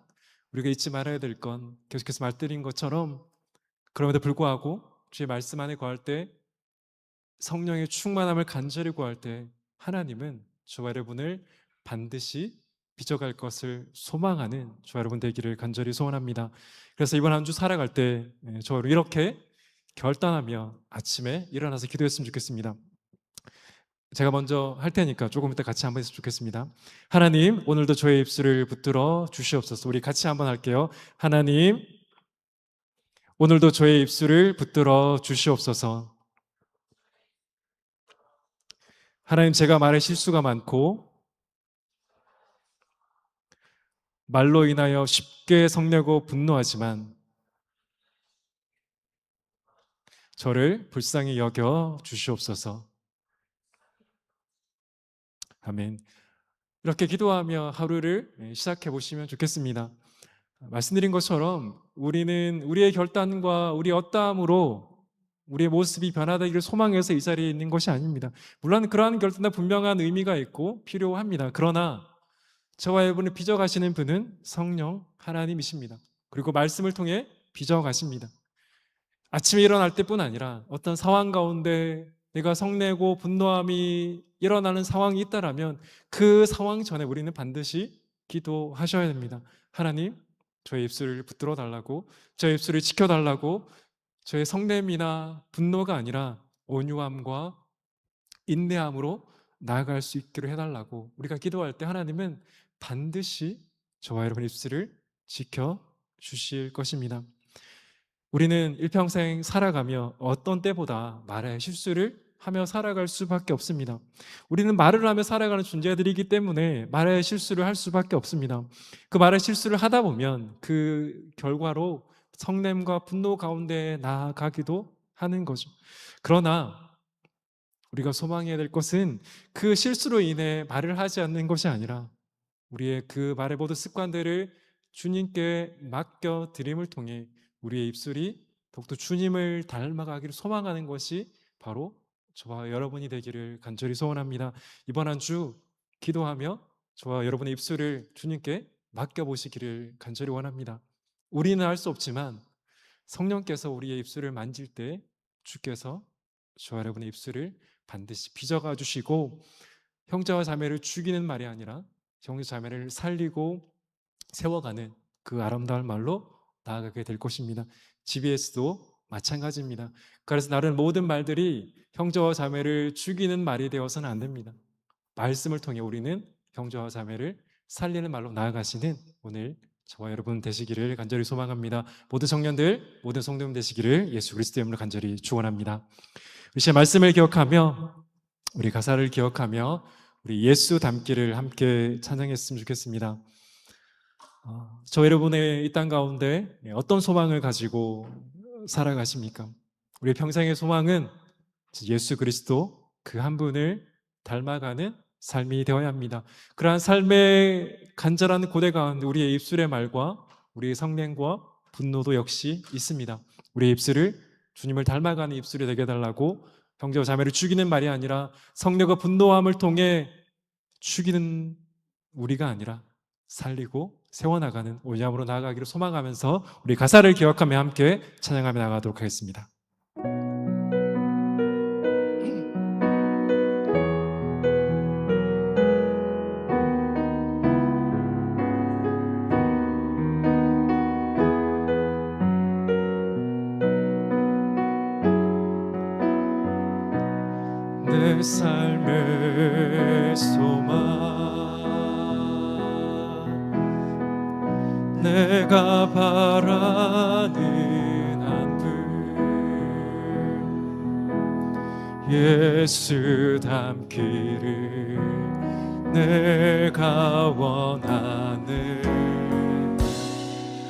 우리가 잊지 말아야 될 건 계속해서 말드린 것처럼 그럼에도 불구하고 주의 말씀 안에 거할 때 성령의 충만함을 간절히 구할 때 하나님은 저와 여러분을 반드시 빚어갈 것을 소망하는 저와 여러분 되기를 간절히 소원합니다. 그래서 이번 한 주 살아갈 때 저와 여러분 이렇게 결단하며 아침에 일어나서 기도했으면 좋겠습니다. 제가 먼저 할 테니까 조금 이따 같이 한번 했으면 좋겠습니다. 하나님, 오늘도 저의 입술을 붙들어 주시옵소서. 우리 같이 한번 할게요. 하나님, 오늘도 저의 입술을 붙들어 주시옵소서. 하나님, 제가 말에 실수가 많고 말로 인하여 쉽게 성내고 분노하지만 저를 불쌍히 여겨 주시옵소서. 아멘. 이렇게 기도하며 하루를 시작해 보시면 좋겠습니다. 말씀드린 것처럼 우리는 우리의 결단과 우리의 어떠함으로 우리의 모습이 변화되기를 소망해서 이 자리에 있는 것이 아닙니다. 물론 그러한 결단도 분명한 의미가 있고 필요합니다. 그러나 저와 여러분을 빚어가시는 분은 성령 하나님이십니다. 그리고 말씀을 통해 빚어가십니다. 아침에 일어날 때뿐 아니라 어떤 상황 가운데 내가 성내고 분노함이 일어나는 상황이 있다라면 그 상황 전에 우리는 반드시 기도하셔야 됩니다. 하나님, 저의 입술을 붙들어 달라고, 저의 입술을 지켜달라고, 저의 성냄이나 분노가 아니라 온유함과 인내함으로 나아갈 수 있기로 해달라고 우리가 기도할 때 하나님은 반드시 저와 여러분의 입술을 지켜주실 것입니다. 우리는 일평생 살아가며 어떤 때보다 말에 실수를 하며 살아갈 수밖에 없습니다. 우리는 말을 하며 살아가는 존재들이기 때문에 말에 실수를 할 수밖에 없습니다. 그 말에 실수를 하다 보면 그 결과로 성냄과 분노 가운데 나아가기도 하는 거죠. 그러나 우리가 소망해야 될 것은 그 실수로 인해 말을 하지 않는 것이 아니라 우리의 그 말의 모든 습관들을 주님께 맡겨 드림을 통해 우리의 입술이 더욱더 주님을 닮아가기를 소망하는 것이 바로 저와 여러분이 되기를 간절히 소원합니다. 이번 한 주 기도하며 저와 여러분의 입술을 주님께 맡겨보시기를 간절히 원합니다. 우리는 할 수 없지만 성령께서 우리의 입술을 만질 때 주께서 저와 여러분의 입술을 반드시 빚어가 주시고 형제와 자매를 죽이는 말이 아니라 형제 자매를 살리고 세워가는 그 아름다운 말로 나아가게 될 것입니다. GBS도 마찬가지입니다. 그래서 다른 모든 말들이 형제와 자매를 죽이는 말이 되어서는 안 됩니다. 말씀을 통해 우리는 형제와 자매를 살리는 말로 나아가시는 오늘 저와 여러분 되시기를 간절히 소망합니다. 모든 청년들, 모든 성도님 되시기를 예수 그리스도의 이름으로 간절히 축원합니다. 우리 말씀을 기억하며 우리 가사를 기억하며 우리 예수 닮기를 함께 찬양했으면 좋겠습니다. 저 여러분의 이 땅 가운데 어떤 소망을 가지고 살아가십니까? 우리 평생의 소망은 예수 그리스도 그 한 분을 닮아가는 삶이 되어야 합니다. 그러한 삶의 간절한 고대 가운데 우리의 입술의 말과 우리의 성냄과 분노도 역시 있습니다. 우리의 입술을 주님을 닮아가는 입술이 되게 해달라고 형제와 자매를 죽이는 말이 아니라 성령과 분노함을 통해 죽이는 우리가 아니라 살리고 세워나가는 온유함으로 나아가기를 소망하면서 우리 가사를 기억하며 함께 찬양하며 나가도록 하겠습니다. 내 삶의 소망 바라는 한분 예수 닮기를 내가 원하네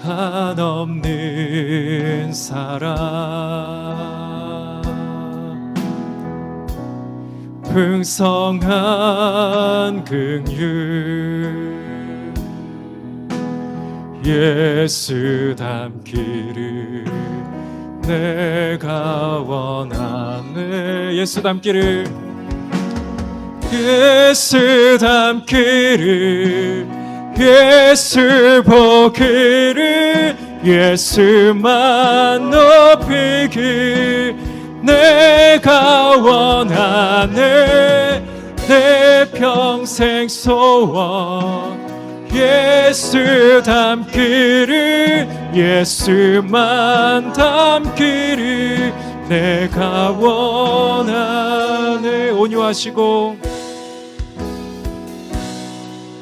한없는 사랑 풍성한 긍휼 예수 닮기를 내가 원하네 예수 닮기를 예수 닮기를 예수 보기를 예수만 높이길 내가 원하네 내 평생 소원 예수 닮기를 예수만 닮기를 내가 원하네 온유하시고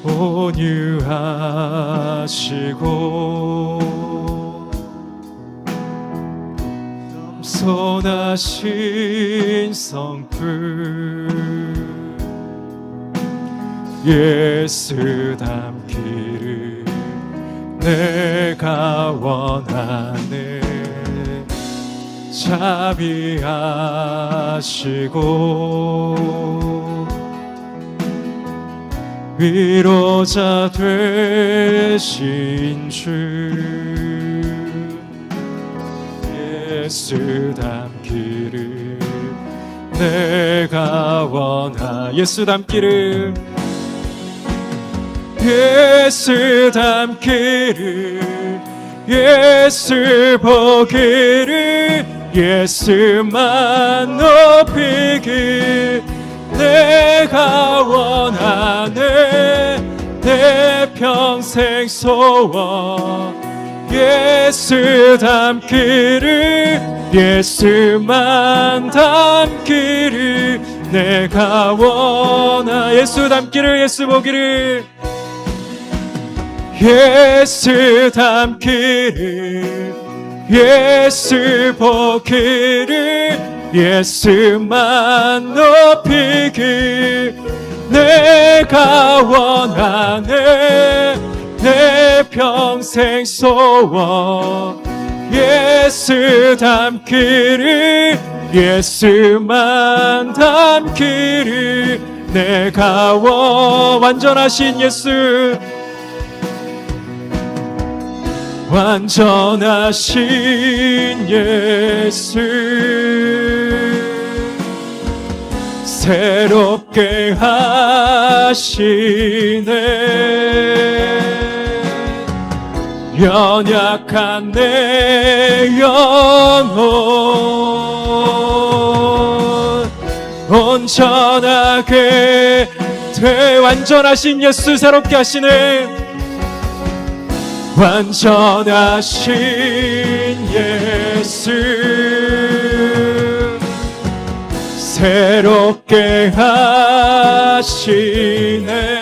온유하시고 선하신 성품 예수 닮기를 내가 원하네 자비하시고 위로자 되신 주 예수 닮기를 내가 원하 예수 닮기를 예수 닮기를 예수 보기를 예수만 높이길 내가 원하네 내 평생 소원 예수 닮기를 예수만 닮기를 내가 원하 예수 닮기를 예수 보기를 예수 닮기를 예수 보기를 예수만 높이길 내가 원하네 내 평생 소원 예수 닮기를 예수만 닮기를 내가 완전하신 예수 완전하신 예수 새롭게 하시네 연약한 내 영혼 온전하게 완전하신 예수 새롭게 하시네 완전하신 예수 새롭게 하시네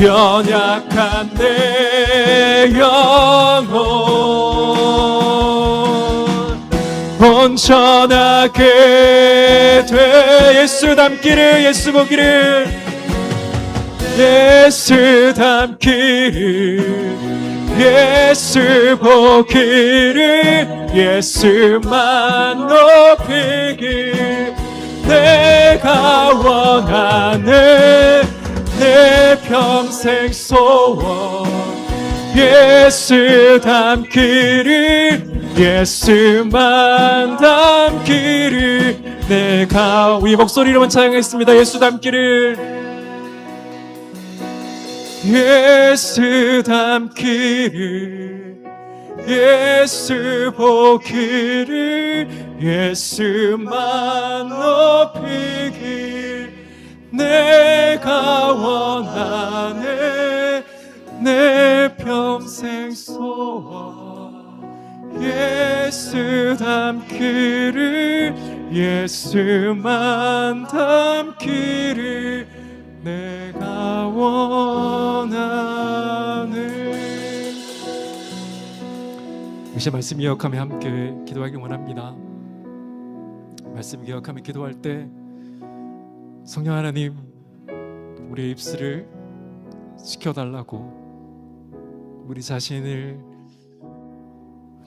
연약한 내 영혼 온전하게 돼 예수 닮기를 예수 보기를 예수 닮기를 예수 보기를 예수만 높이길 내가 원하네 내 평생 소원 예수 닮기를 예수만 닮기를 내가 우리 목소리로만 찬양했습니다 예수 닮기를 예수 닮기를 예수 보기를 예수만 높이길 내가 원하네 내 평생 소원 예수 닮기를 예수만 닮기를 내가 원하네 역시 말씀 기억하며 함께 기도하기 원합니다. 말씀 기억하며 기도할 때 성령 하나님, 우리의 입술을 지켜달라고, 우리 자신을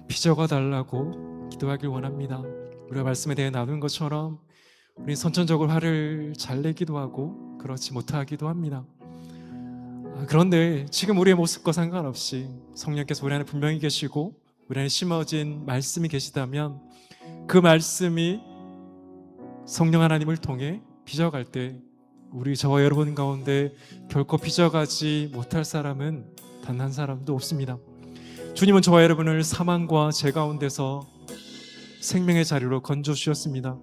빚어가 달라고 기도하길 원합니다. 우리가 말씀에 대해 나눈 것처럼 우리 선천적으로 화를 잘 내기도 하고 그렇지 못하기도 합니다. 그런데 지금 우리의 모습과 상관없이 성령께서 우리 안에 분명히 계시고 우리 안에 심어진 말씀이 계시다면 그 말씀이 성령 하나님을 통해 빚어갈 때 우리 저와 여러분 가운데 결코 빚어가지 못할 사람은 단 한 사람도 없습니다. 주님은 저와 여러분을 사망과 죄 가운데서 생명의 자리로 건져주셨습니다.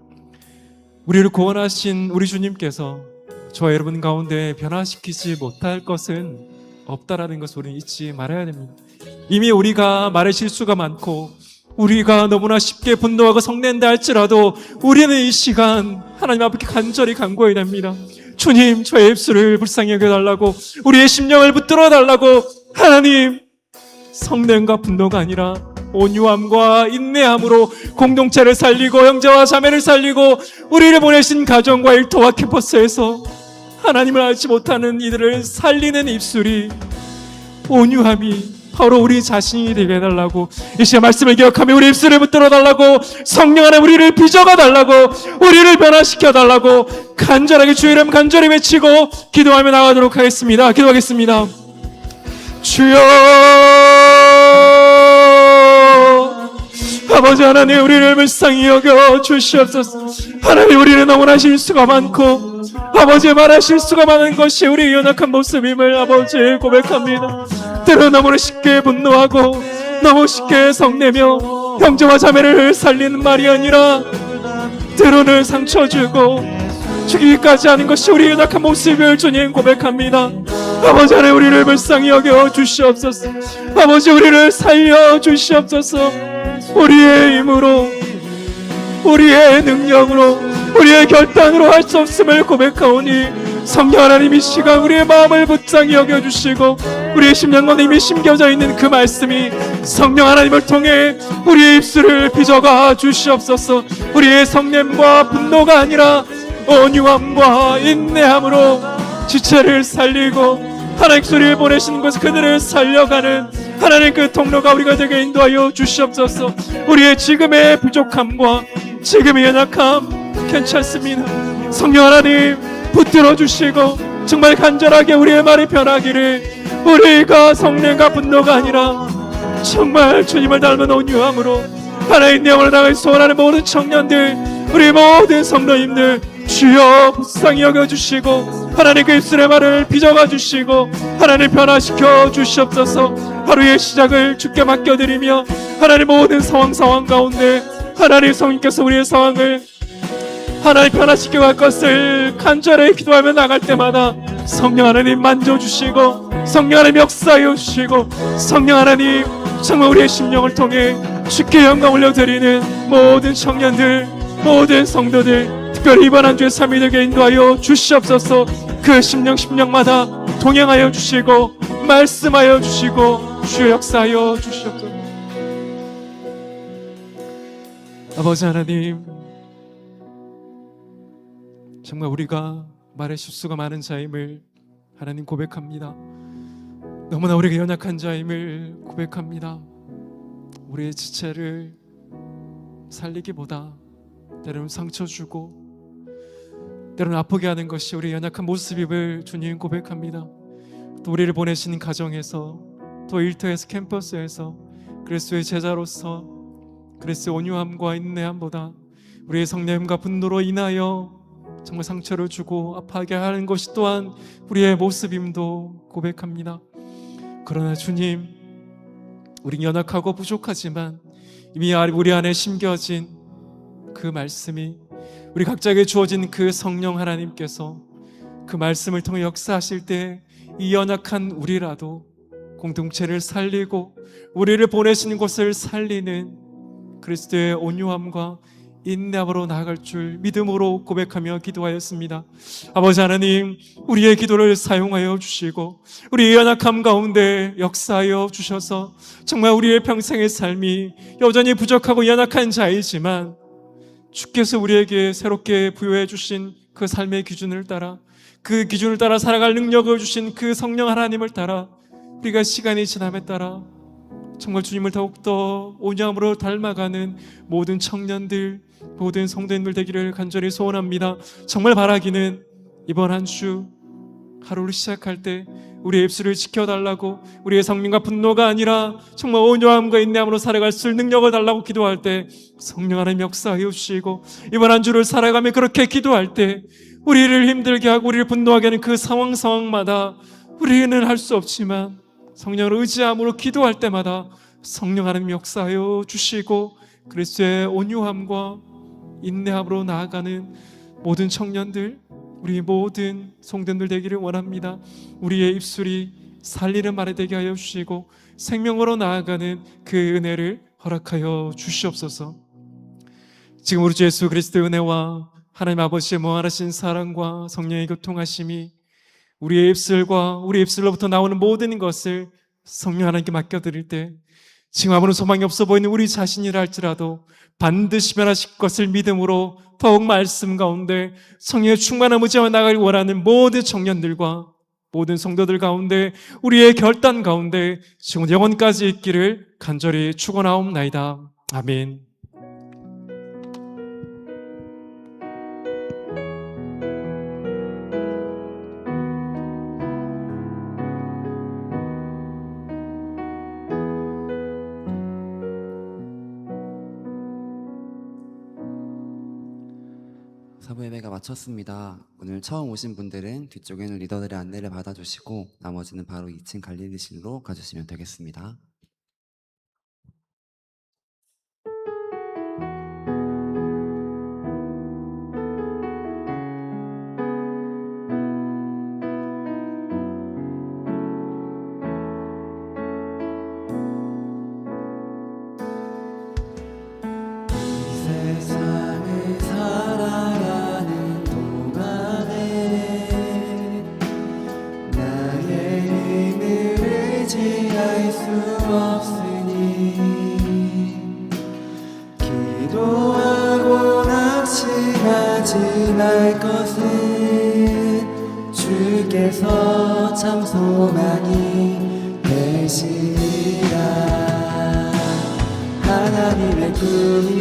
우리를 구원하신 우리 주님께서 저와 여러분 가운데 변화시키지 못할 것은 없다라는 것을 우리는 잊지 말아야 됩니다. 이미 우리가 말의 실수가 많고 우리가 너무나 쉽게 분노하고 성낸다 할지라도 우리는 이 시간 하나님 앞에 간절히 간구해야 됩니다. 주님, 저의 입술을 불쌍히 여겨달라고, 우리의 심령을 붙들어 달라고. 하나님, 성냄과 분노가 아니라 온유함과 인내함으로 공동체를 살리고 형제와 자매를 살리고 우리를 보내신 가정과 일터와 캠퍼스에서 하나님을 알지 못하는 이들을 살리는 입술이, 온유함이 바로 우리 자신이 되게 해달라고, 이 시간 말씀을 기억하며 우리 입술을 붙들어 달라고, 성령 안에 우리를 빚어가 달라고, 우리를 변화시켜 달라고 간절하게 주의 이름 간절히 외치고 기도하며 나가도록 하겠습니다. 기도하겠습니다. 주여, 아버지 하나님, 우리를 불쌍히 여겨 주시옵소서. 하나님, 우리는 너무나 실수가 많고 아버지 말할 실수가 많은 것이 우리 연약한 모습임을 아버지 고백합니다. 때로 너무나 쉽게 분노하고 너무 쉽게 성내며 형제와 자매를 살리는 말이 아니라 때로는 상처 주고 죽이기까지 하는 것이 우리 연약한 모습을 주님 고백합니다. 아버지 하나님, 우리를 불쌍히 여겨 주시옵소서. 아버지, 우리를 살려 주시옵소서. 우리의 힘으로, 우리의 능력으로, 우리의 결단으로 할 수 없음을 고백하오니 성령 하나님, 이 시간 우리의 마음을 불쌍히 여겨주시고 우리의 심령 가운데 이미 심겨져 있는 그 말씀이 성령 하나님을 통해 우리의 입술을 빚어가 주시옵소서. 우리의 성냄과 분노가 아니라 온유함과 인내함으로 지체를 살리고 하나님 소리를 보내시는 것을 그들을 살려가는 하나님 그 통로가 우리가 되게 인도하여 주시옵소서. 우리의 지금의 부족함과 지금의 연약함 괜찮습니다. 성령 하나님 붙들어 주시고 정말 간절하게 우리의 말이 변하기를, 우리가 성냄과 분노가 아니라 정말 주님을 닮은 온유함으로 하나님 영원을 나갈 소원하는 모든 청년들, 우리 모든 성도님들 주여 불쌍히 여겨주시고 하나님 그 입술의 말을 빚어가 주시고 하나님 변화시켜 주시옵소서. 하루의 시작을 주께 맡겨드리며 하나님 모든 상황 가운데 하나님 성령께서 우리의 상황을 하나님 변화시켜 갈 것을 간절히 기도하며 나갈 때마다 성령 하나님 만져주시고 성령 하나님 역사하여 주시고 성령 하나님 정말 우리의 심령을 통해 주께 영광 올려드리는 모든 청년들, 모든 성도들, 특별히 이번 한 주의 삶이 되게 인도하여 주시옵소서. 그 심령마다 동행하여 주시고 말씀하여 주시고 주여 역사하여 주시옵소서. 아버지 하나님, 정말 우리가 말의 실수가 많은 자임을 하나님 고백합니다. 너무나 우리가 연약한 자임을 고백합니다. 우리의 지체를 살리기보다 때로는 상처 주고 때로는 아프게 하는 것이 우리의 연약한 모습임을 주님 고백합니다. 또 우리를 보내신 가정에서, 또 일터에서, 캠퍼스에서 그리스도의 제자로서 그리스도의 온유함과 인내함보다 우리의 성냄과 분노로 인하여 정말 상처를 주고 아파하게 하는 것이 또한 우리의 모습임도 고백합니다. 그러나 주님, 우리 연약하고 부족하지만 이미 우리 안에 심겨진 그 말씀이, 우리 각자에게 주어진 그 성령 하나님께서 그 말씀을 통해 역사하실 때 이 연약한 우리라도 공동체를 살리고 우리를 보내시는 곳을 살리는 그리스도의 온유함과 인내함으로 나아갈 줄 믿음으로 고백하며 기도하였습니다. 아버지 하나님, 우리의 기도를 사용하여 주시고 우리의 연약함 가운데 역사하여 주셔서 정말 우리의 평생의 삶이 여전히 부족하고 연약한 자이지만 주께서 우리에게 새롭게 부여해 주신 그 삶의 기준을 따라, 그 기준을 따라 살아갈 능력을 주신 그 성령 하나님을 따라 우리가 시간이 지남에 따라 정말 주님을 더욱더 온유함으로 닮아가는 모든 청년들, 모든 성도님들 되기를 간절히 소원합니다. 정말 바라기는 이번 한 주 하루를 시작할 때 우리의 입술을 지켜달라고, 우리의 성민과 분노가 아니라 정말 온유함과 인내함으로 살아갈 수 있는 능력을 달라고 기도할 때 성령 하나님 역사하여 주시고, 이번 한 주를 살아가며 그렇게 기도할 때 우리를 힘들게 하고 우리를 분노하게 하는 그 상황마다 우리는 할 수 없지만 성령을 의지함으로 기도할 때마다 성령 하나님 역사하여 주시고 그리스도의 온유함과 인내함으로 나아가는 모든 청년들, 우리 모든 성도들 되기를 원합니다. 우리의 입술이 살리는 말이 되게 하여 주시고 생명으로 나아가는 그 은혜를 허락하여 주시옵소서. 지금 우리 주 예수 그리스도의 은혜와 하나님 아버지의 무한하신 사랑과 성령의 교통하심이 우리의 입술과 우리 입술로부터 나오는 모든 것을 성령 하나님께 맡겨드릴 때 지금 아무런 소망이 없어 보이는 우리 자신이라 할지라도 반드시 변하실 것을 믿음으로 더욱 말씀 가운데 성령의 충만함을 지어 나가길 원하는 모든 청년들과 모든 성도들 가운데 우리의 결단 가운데 지금 영원까지 있기를 간절히 축원하옵나이다. 아멘. 사부 예배가 마쳤습니다. 오늘 처음 오신 분들은 뒤쪽에는 리더들의 안내를 받아주시고 나머지는 바로 2층 갈릴리실로 가주시면 되겠습니다. 세상을 살아가는 동안에 나의 힘을 의지할 수 없으니 기도하고 낙심하지 말 것은 주께서 참 소망이 되시리라. 하나님의 꿈이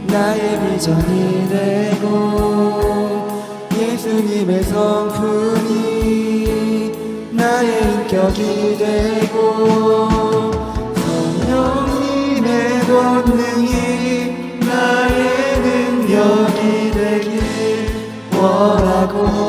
나의 비전이 되고 예수님의 성품이 나의 인격이 되고 성령님의 권능이 나의 능력이 되길 원하고